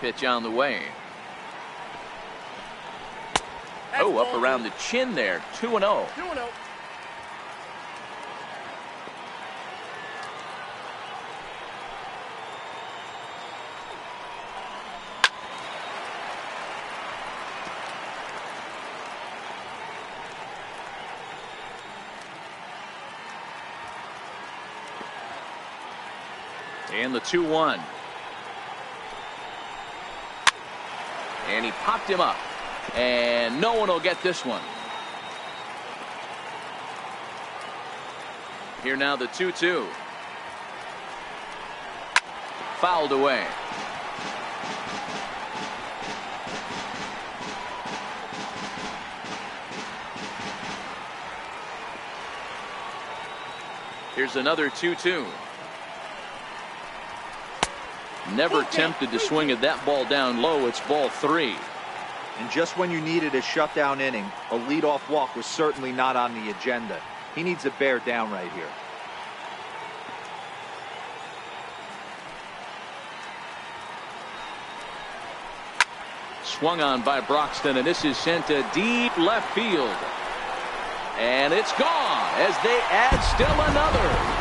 Pitch on the way. Oh, up around the chin there. 2-0. 2-0. And the 2-1. And he popped him up. And no one will get this one. Here now the 2-2. Fouled away. Here's another 2-2. Never tempted to swing at that ball down low. It's ball 3. And just when you needed a shutdown inning, a leadoff walk was certainly not on the agenda. He needs to bear down right here. Swung on by Broxton, and this is sent to deep left field. And it's gone as they add still another.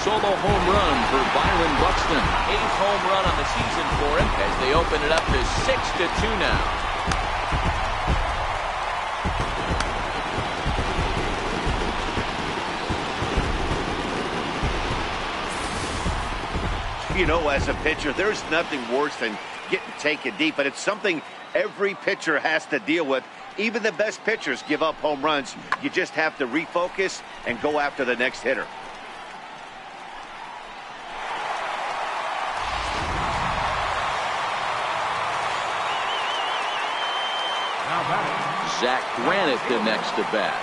Solo home run for Byron Buxton. 8th home run on the season for him as they open it up to 6-2 now. You know, as a pitcher, there's nothing worse than getting taken deep, but it's something every pitcher has to deal with. Even the best pitchers give up home runs. You just have to refocus and go after the next hitter. Zach Granite the next to bat.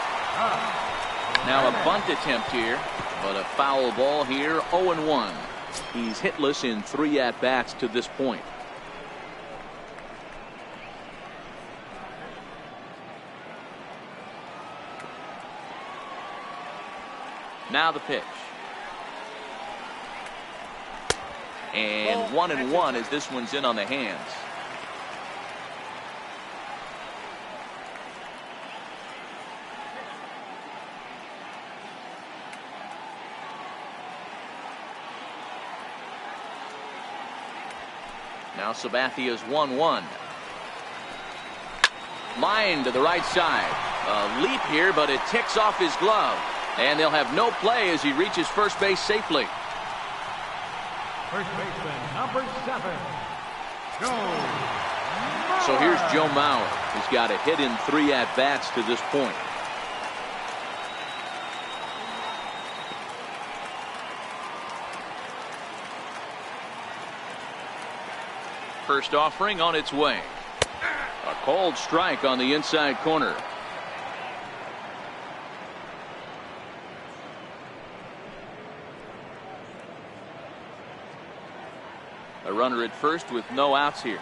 Now a bunt attempt here, but a foul ball here. 0-1. He's hitless in 3 at-bats to this point. Now the pitch. And 1-1 as this one's in on the hands. Now Sabathia's 1-1. Line to the right side. A leap here, but it ticks off his glove. And they'll have no play as he reaches first base safely. First baseman, number 7, Joe. So here's Joe Mauer. He's got a hit in 3 at-bats to this point. First offering on its way. A cold strike on the inside corner. A runner at first with no outs here.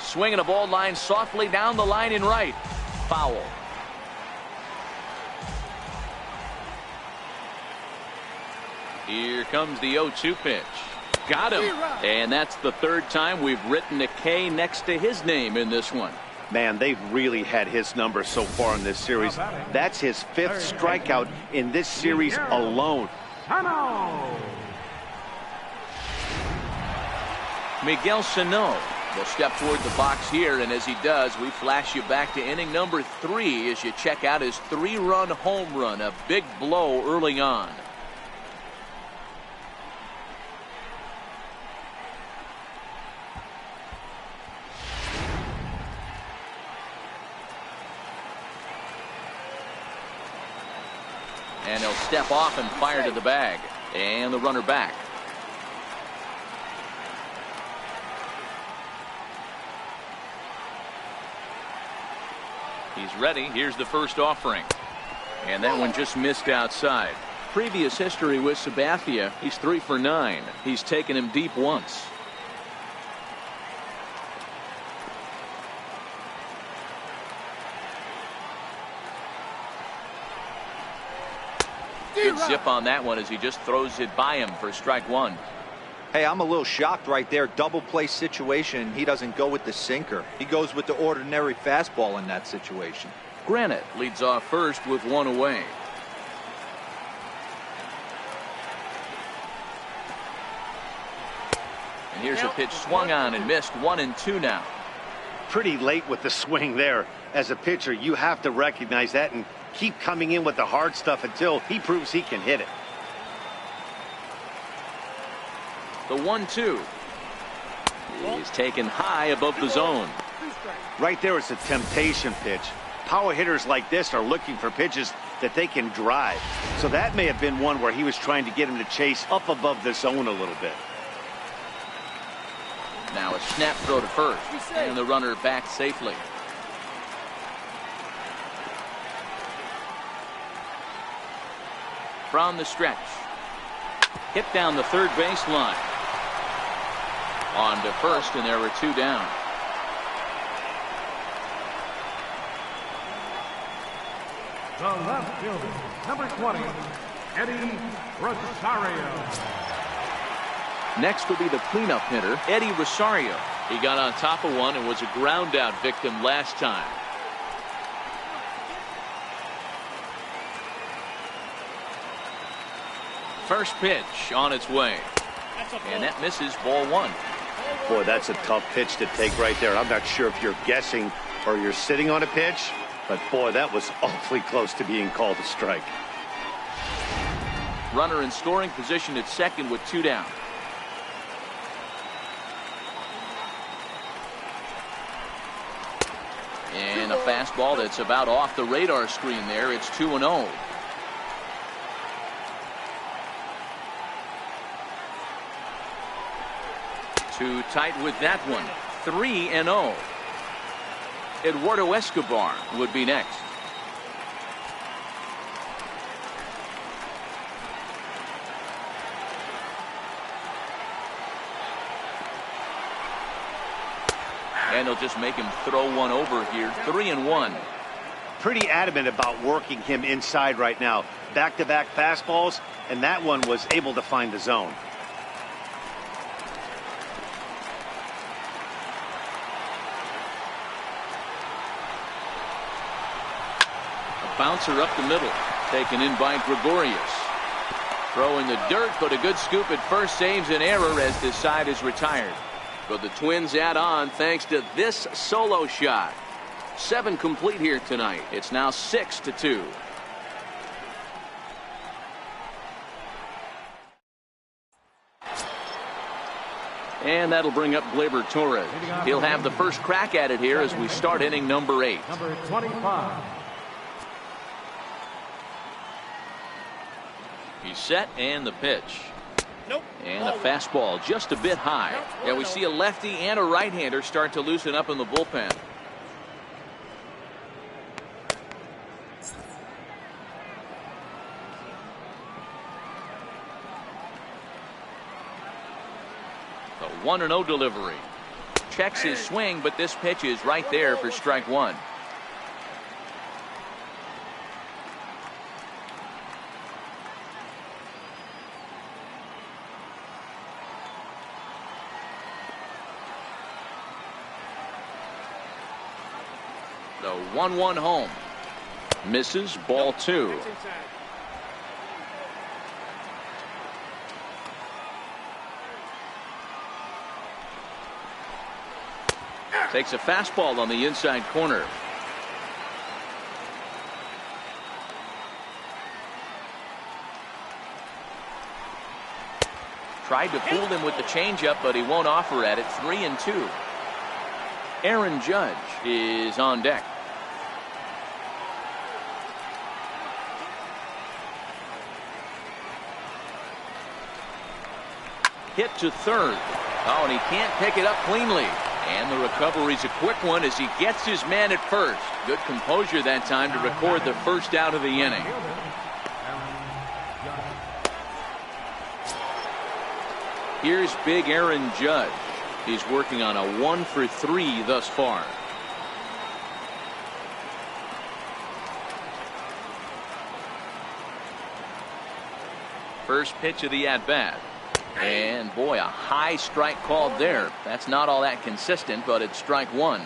Swinging a ball line softly down the line in right. Foul. Here comes the 0-2 pitch. Got him. And that's the third time we've written a K next to his name in this one. Man, they've really had his number so far in this series. That's his 5th strikeout in this series alone. Miguel Sano will step toward the box here, and as he does, we flash you back to inning number 3 as you check out his 3-run home run, a big blow early on. And he'll step off and fire to the bag. And the runner back. He's ready. Here's the first offering. And that one just missed outside. Previous history with Sabathia, he's 3 for 9. He's taken him deep once. Good zip on that one as he just throws it by him for strike 1. Hey, I'm a little shocked right there. Double play situation. He doesn't go with the sinker. He goes with the ordinary fastball in that situation. Granite leads off first with 1 away. And here's a pitch swung on and missed. 1-2 now. Pretty late with the swing there. As a pitcher, you have to recognize that and keep coming in with the hard stuff until he proves he can hit it. The 1-2 is taken high above the zone. Right there, it's a temptation pitch. Power hitters like this are looking for pitches that they can drive. So that may have been one where he was trying to get him to chase up above the zone a little bit. Now a snap throw to first, and the runner back safely. From the stretch. Hit down the third base line. On to first, and there were 2 down. The left fielder, number 20, Eddie Rosario. Next will be the cleanup hitter, Eddie Rosario. He got on top of one and was a ground out victim last time. First pitch on its way. And that misses, ball 1. Boy, that's a tough pitch to take right there. I'm not sure if you're guessing or you're sitting on a pitch, but boy, that was awfully close to being called a strike. Runner in scoring position at second with 2 down. And a fastball that's about off the radar screen there. It's 2-0. Too tight with that one. 3-0. Eduardo Escobar would be next. And they'll just make him throw one over here. 3-1. Pretty adamant about working him inside right now. Back-to-back fastballs, and that one was able to find the zone. Bouncer up the middle, taken in by Gregorius. Throw in the dirt, but a good scoop at first saves an error as this side is retired. But the Twins add on thanks to this solo shot. 7 complete here tonight. It's now 6-2. And that'll bring up Gleyber Torres. He'll have the first crack at it here as we start inning number 8. Number 25. He's set, and the pitch. Nope. And a fastball just a bit high. Yeah, we see a lefty and a right-hander start to loosen up in the bullpen. The 1-0 delivery. Checks his swing, but this pitch is right there for strike one. The 1-1 home. Misses, ball two. Takes a fastball on the inside corner. Tried to fool him with the changeup, but he won't offer at it. 3-2. Aaron Judge is on deck. Hit to third. Oh, and he can't pick it up cleanly. And the recovery's a quick one as he gets his man at first. Good composure that time to record the first out of the inning. Here's big Aaron Judge. He's working on a 1-for-3 thus far. First pitch of the at-bat. And boy, a high strike called there. That's not all that consistent, but it's strike one.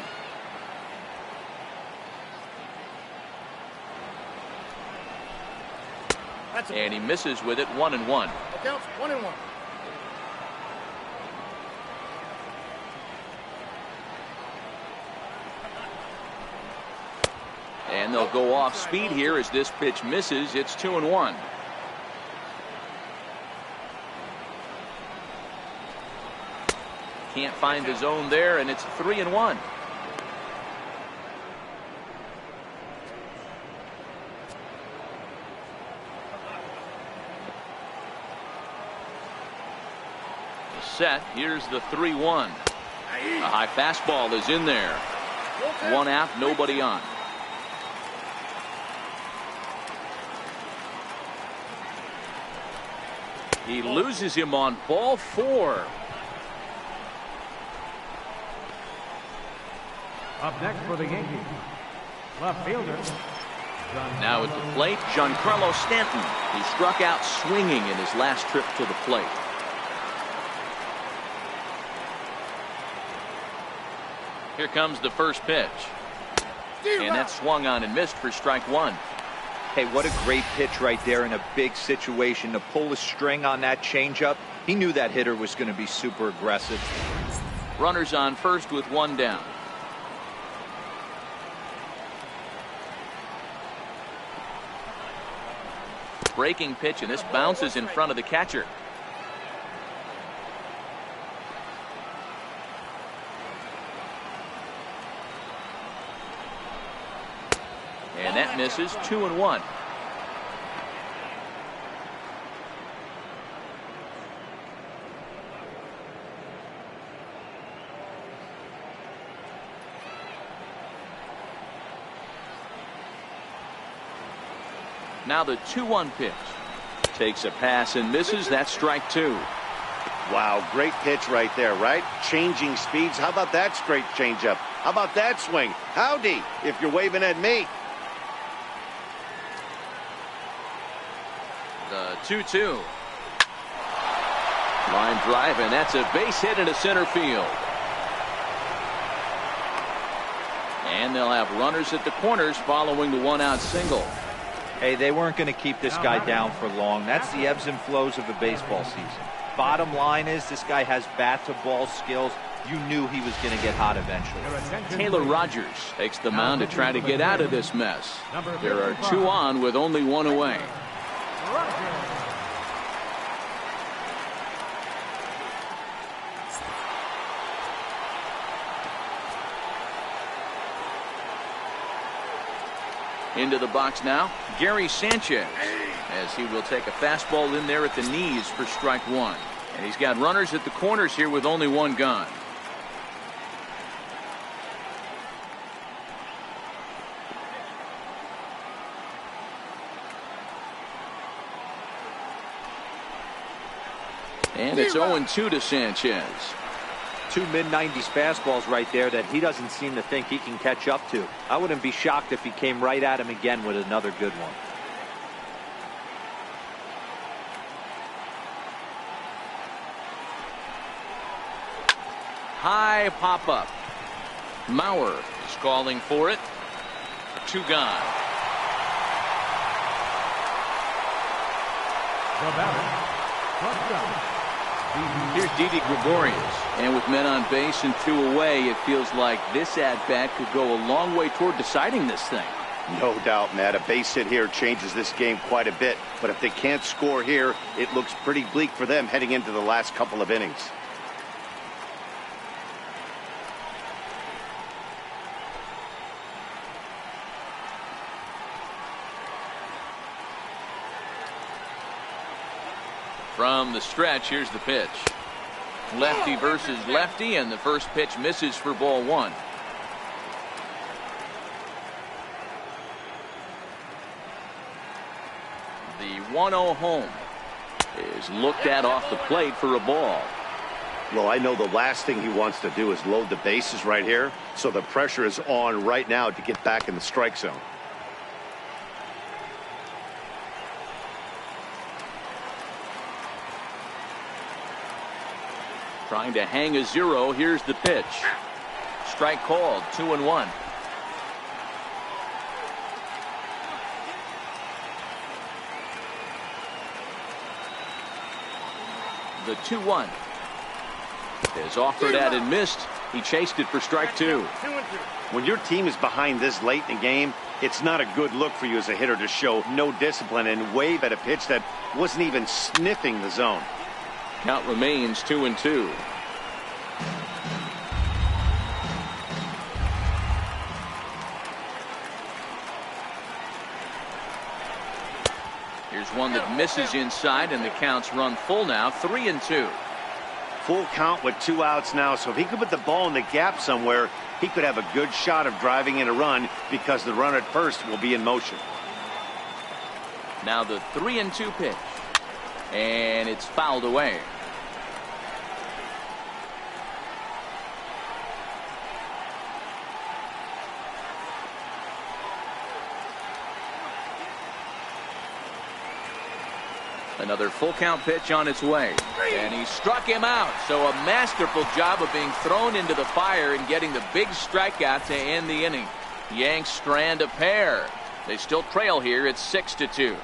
And he misses with it. 1-1. Counts 1-1. And they'll go off speed here as this pitch misses. It's 2-1. Can't find the zone there, and it's 3-1. Set. Here's the 3-1. A high fastball is in there. One out, nobody on. He loses him on ball 4. Up next for the Yankees, left fielder. Now at the plate, Giancarlo Stanton. He struck out swinging in his last trip to the plate. Here comes the first pitch. And that's swung on and missed for strike one. Hey, what a great pitch right there in a big situation to pull a string on that changeup. He knew that hitter was going to be super aggressive. Runners on first with one down. Breaking pitch, and this bounces in front of the catcher. And that misses. 2-1. Now the 2-1 pitch. Takes a pass and misses. That's strike two. Wow, great pitch right there, right? Changing speeds. How about that straight changeup? How about that swing? Howdy, if you're waving at me. The 2-2. Line drive, and that's a base hit into center field. And they'll have runners at the corners following the one-out single. Hey, they weren't going to keep this guy down for long. That's the ebbs and flows of a baseball season. Bottom line is this guy has bat-to-ball skills. You knew he was going to get hot eventually. Taylor Rogers takes the mound to try to get out of this mess. There are two on with only one away. Into the box now, Gary Sanchez, as he will take a fastball in there at the knees for strike one. And he's got runners at the corners here with only one gone. And it's 0-2 to Sanchez. two mid-90s fastballs right there that he doesn't seem to think he can catch up to. I wouldn't be shocked if he came right at him again with another good one. High pop-up. Mauer is calling for it. 2 gone. The batter, shortstop. Here's Didi Gregorius, and with men on base and 2 away, it feels like this at-bat could go a long way toward deciding this thing. No doubt, Matt. A base hit here changes this game quite a bit. But if they can't score here, it looks pretty bleak for them heading into the last couple of innings. From the stretch, here's the pitch. Lefty versus lefty, and the first pitch misses for ball 1. The 1-0 home is looked at off the plate for a ball. Well, I know the last thing he wants to do is load the bases right here, so the pressure is on right now to get back in the strike zone. Trying to hang a 0. Here's the pitch. Strike called. 2-1. The 2-1 is offered at and missed. He chased it for strike 2. When your team is behind this late in the game, it's not a good look for you as a hitter to show no discipline and wave at a pitch that wasn't even sniffing the zone. Count remains 2-2. Here's one that misses inside, and the count's run full now. 3-2. Full count with 2 outs now, so if he could put the ball in the gap somewhere, he could have a good shot of driving in a run because the runner at first will be in motion. Now the 3-2 pitch, and it's fouled away. Another full count pitch on its way, and he struck him out. So a masterful job of being thrown into the fire and getting the big strikeout to end the inning. Yanks strand a pair. They still trail here at 6-2.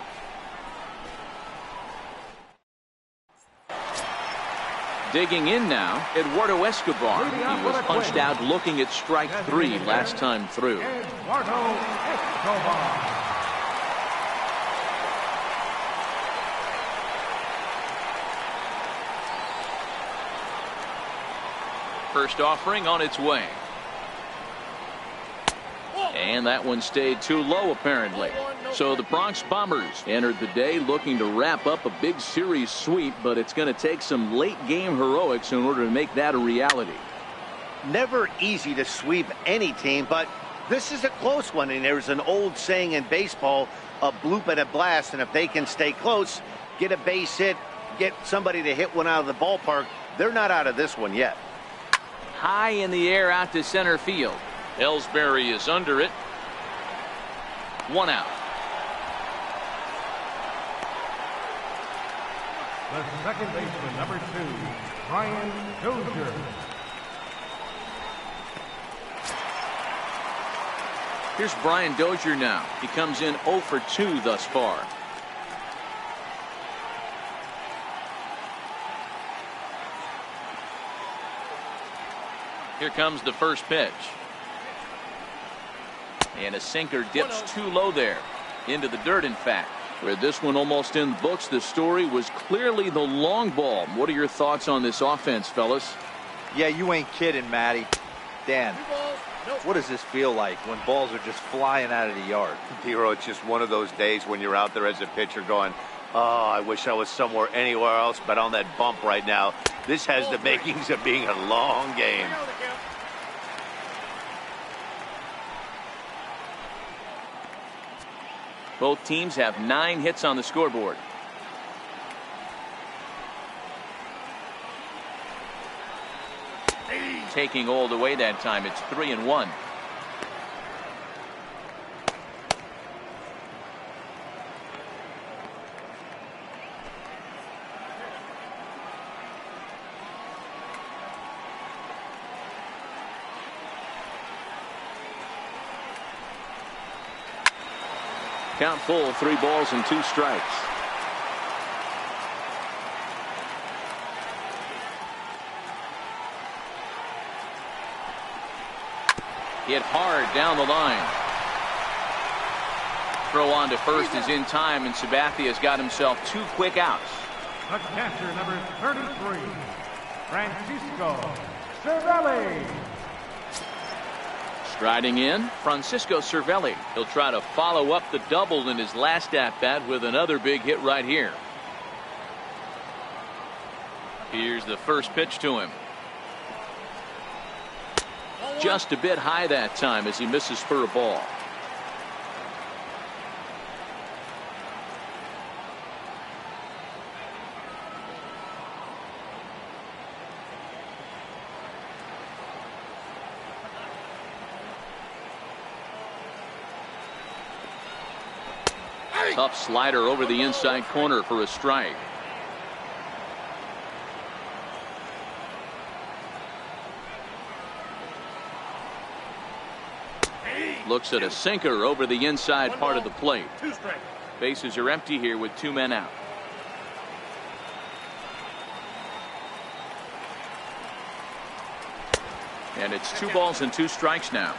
Digging in now, Eduardo Escobar. He was punched out looking at strike 3 last time through. Eduardo Escobar. First offering on its way. And that one stayed too low, apparently. So the Bronx Bombers entered the day looking to wrap up a big series sweep, but it's going to take some late game heroics in order to make that a reality. Never easy to sweep any team, but this is a close one, and there's an old saying in baseball, a bloop and a blast, and if they can stay close, get a base hit, get somebody to hit one out of the ballpark, they're not out of this one yet. High in the air out to center field. Ellsbury is under it. 1 out. The second baseman, number 2, Brian Dozier. Here's Brian Dozier now. He comes in 0 for 2 thus far. Here comes the first pitch. And a sinker dips too low there. Into the dirt, in fact. Where this one almost in the books, the story was clearly the long ball. What are your thoughts on this offense, fellas? Yeah, you ain't kidding, Matty. Dan, what does this feel like when balls are just flying out of the yard? Hero, it's just one of those days when you're out there as a pitcher going, oh, I wish I was somewhere anywhere else but on that bump right now. This has the makings of being a long game. Both teams have 9 hits on the scoreboard. Taking all the way that time. It's 3-1. Count full, 3 balls and 2 strikes. Hit hard down the line. Throw on to first is in time, and Sabathia's got himself 2 quick outs. The catcher, number 33, Francisco Cervelli. Striding in, Francisco Cervelli. He'll try to follow up the double in his last at-bat with another big hit right here. Here's the first pitch to him. Just a bit high that time as he misses for a ball. Tough slider over the inside corner for a strike. Looks at a sinker over the inside part of the plate. Bases are empty here with 2 men out. And it's 2 balls and 2 strikes now.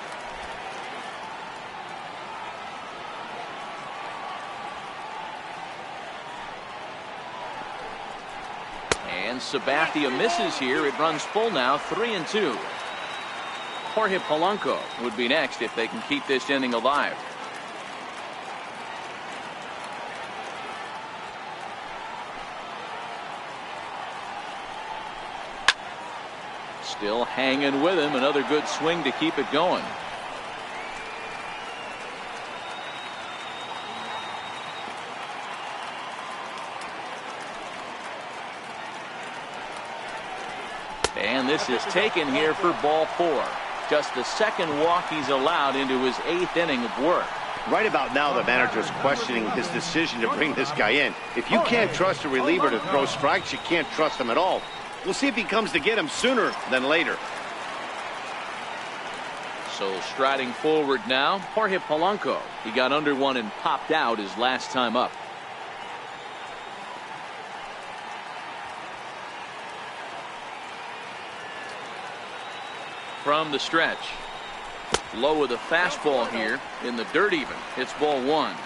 And Sabathia misses here. It runs full now, 3-2. Jorge Polanco would be next if they can keep this inning alive. Still hanging with him. Another good swing to keep it going. And this is taken here for ball 4. Just the second walk he's allowed into his 8th inning of work. Right about now, the manager's questioning his decision to bring this guy in. If you can't trust a reliever to throw strikes, you can't trust him at all. We'll see if he comes to get him sooner than later. So striding forward now, Jorge Polanco. He got under one and popped out his last time up. From the stretch. Low with a fastball here in the dirt even. It's ball 1.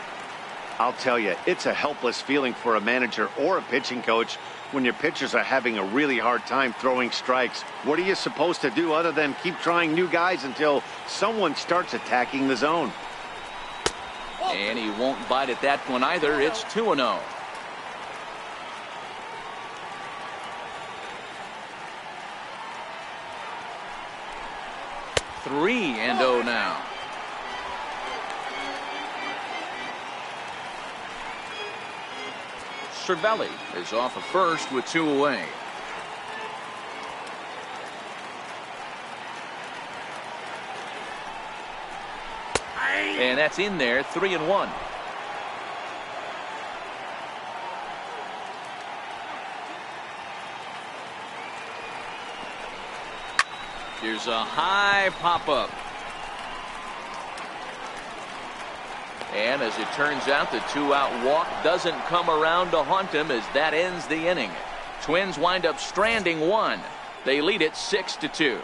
I'll tell you, it's a helpless feeling for a manager or a pitching coach when your pitchers are having a really hard time throwing strikes. What are you supposed to do other than keep trying new guys until someone starts attacking the zone? And he won't bite at that one either. It's 2-0. Three and 0 now. Cervelli is off of first with 2 away. And that's in there, 3-1. Here's a high pop-up. And as it turns out, the 2-out walk doesn't come around to haunt him as that ends the inning. Twins wind up stranding 1. They lead it 6-2.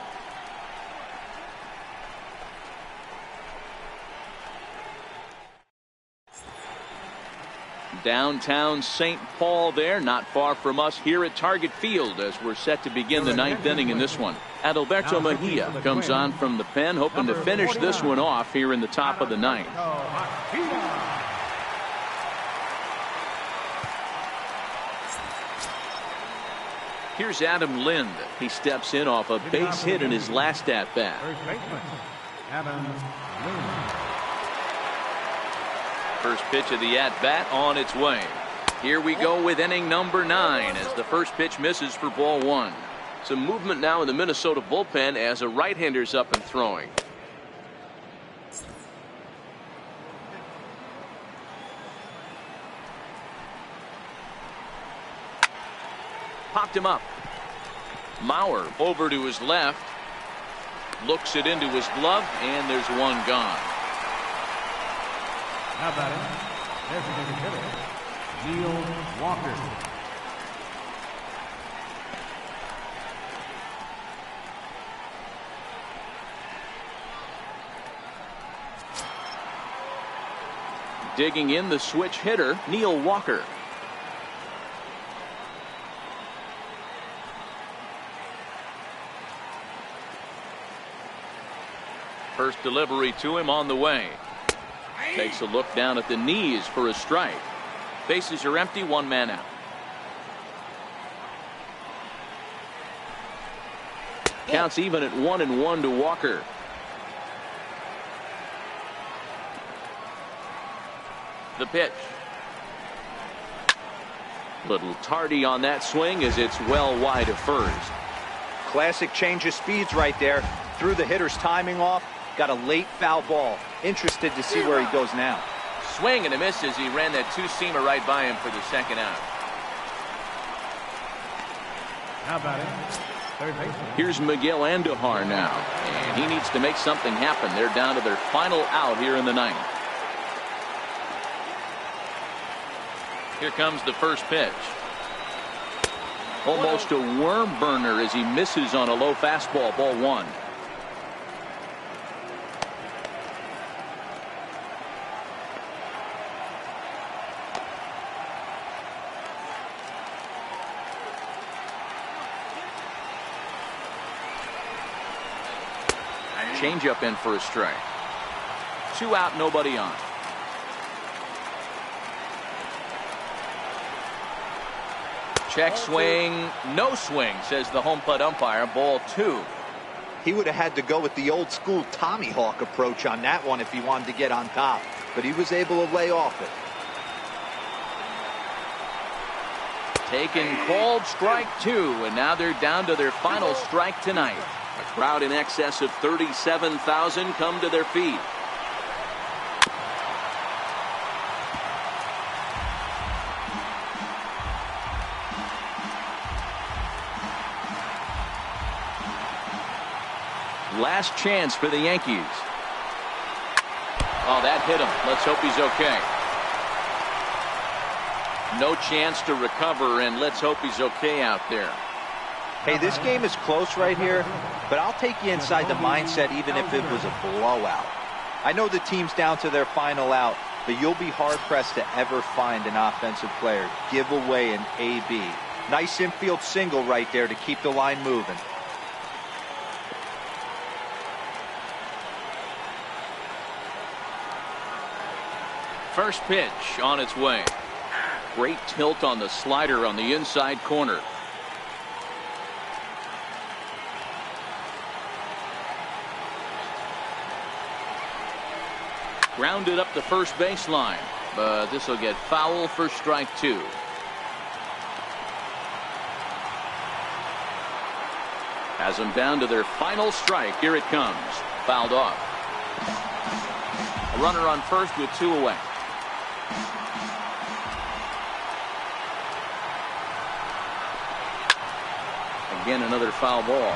Downtown St. Paul there, not far from us here at Target Field as we're set to begin the 9th inning in this one. Adalberto Mejia comes on from the pen, hoping to finish this one off here in the top of the 9th. Here's Adam Lind. He steps in off a base hit in his last at-bat. Adam Lind. First pitch of the at-bat on its way. Here we go with inning number 9 as the first pitch misses for ball 1. Some movement now in the Minnesota bullpen as a right-hander's up and throwing. Popped him up. Mauer over to his left. Looks it into his glove, and there's one gone. How about it? Designated hitter, Neil Walker. Digging in the switch hitter, Neil Walker. First delivery to him on the way. Takes a look down at the knees for a strike. Bases are empty, one man out. Counts even at 1-1 to Walker. The pitch. Little tardy on that swing as it's well wide of first. Classic change of speeds right there. Threw the hitter's timing off. Got a late foul ball. Interested to see where he goes now. Swing and a miss as he ran that two-seamer right by him for the second out. How about it? Third base. Here's Miguel Andujar now, and he needs to make something happen. They're down to their final out here in the ninth. Here comes the first pitch. Almost a worm burner as he misses on a low fastball, ball one. Changeup in for a strike. 2 out, nobody on. Check swing, no swing, says the home plate umpire. Ball 2. He would have had to go with the old school Tommy Hawk approach on that one if he wanted to get on top, but he was able to lay off it. Taken, called, strike 2, and now they're down to their final strike tonight. A crowd in excess of 37,000 come to their feet. Last chance for the Yankees. Oh, that hit him. Let's hope he's okay. No chance to recover, and let's hope he's okay out there. Hey, this game is close right here, but I'll take you inside the mindset even if it was a blowout. I know the team's down to their final out, but you'll be hard-pressed to ever find an offensive player give away an AB. Nice infield single right there to keep the line moving. First pitch on its way. Great tilt on the slider on the inside corner. Grounded up the first baseline, but this will get foul for strike 2. Has them down to their final strike. Here it comes. Fouled off. A runner on first with 2 away. Again, another foul ball.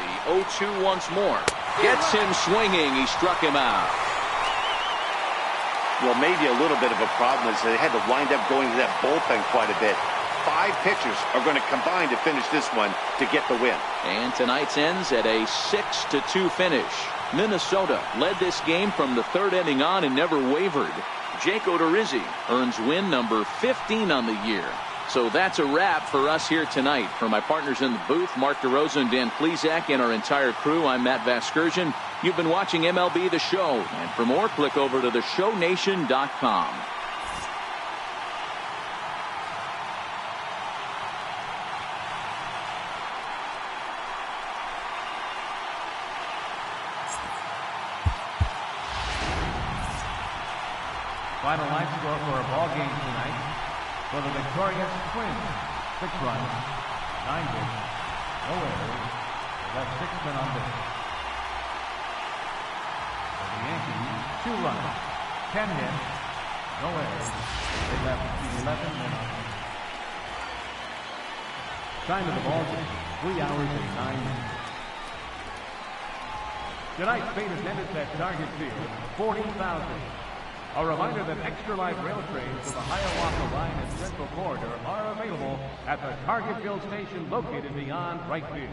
The 0-2 once more. Gets him swinging. He struck him out. Well, maybe a little bit of a problem is they had to wind up going to that bullpen quite a bit. 5 pitchers are going to combine to finish this one to get the win. And tonight's ends at a 6-2 finish. Minnesota led this game from the 3rd inning on and never wavered. Jake Odorizzi earns win number 15 on the year. So that's a wrap for us here tonight. For my partners in the booth, Mark DeRosa and Dan Plesac, and our entire crew, I'm Matt Vasgersian. You've been watching MLB The Show. And for more, click over to theshownation.com. Final line score for a ball game tonight. For the victorious Twins, 6 runs, 9 hits, no errors. They left 6 men on base. For the Yankees, 2 runs, 10 hits, no errors. They left 11 men on base. Time of the ball game, 3 hours and 9 minutes. Tonight's main attendance at Target Field, 40,000. A reminder that extra light rail trains to the Hiawatha Line and Central Corridor are available at the Target Field station located beyond right field.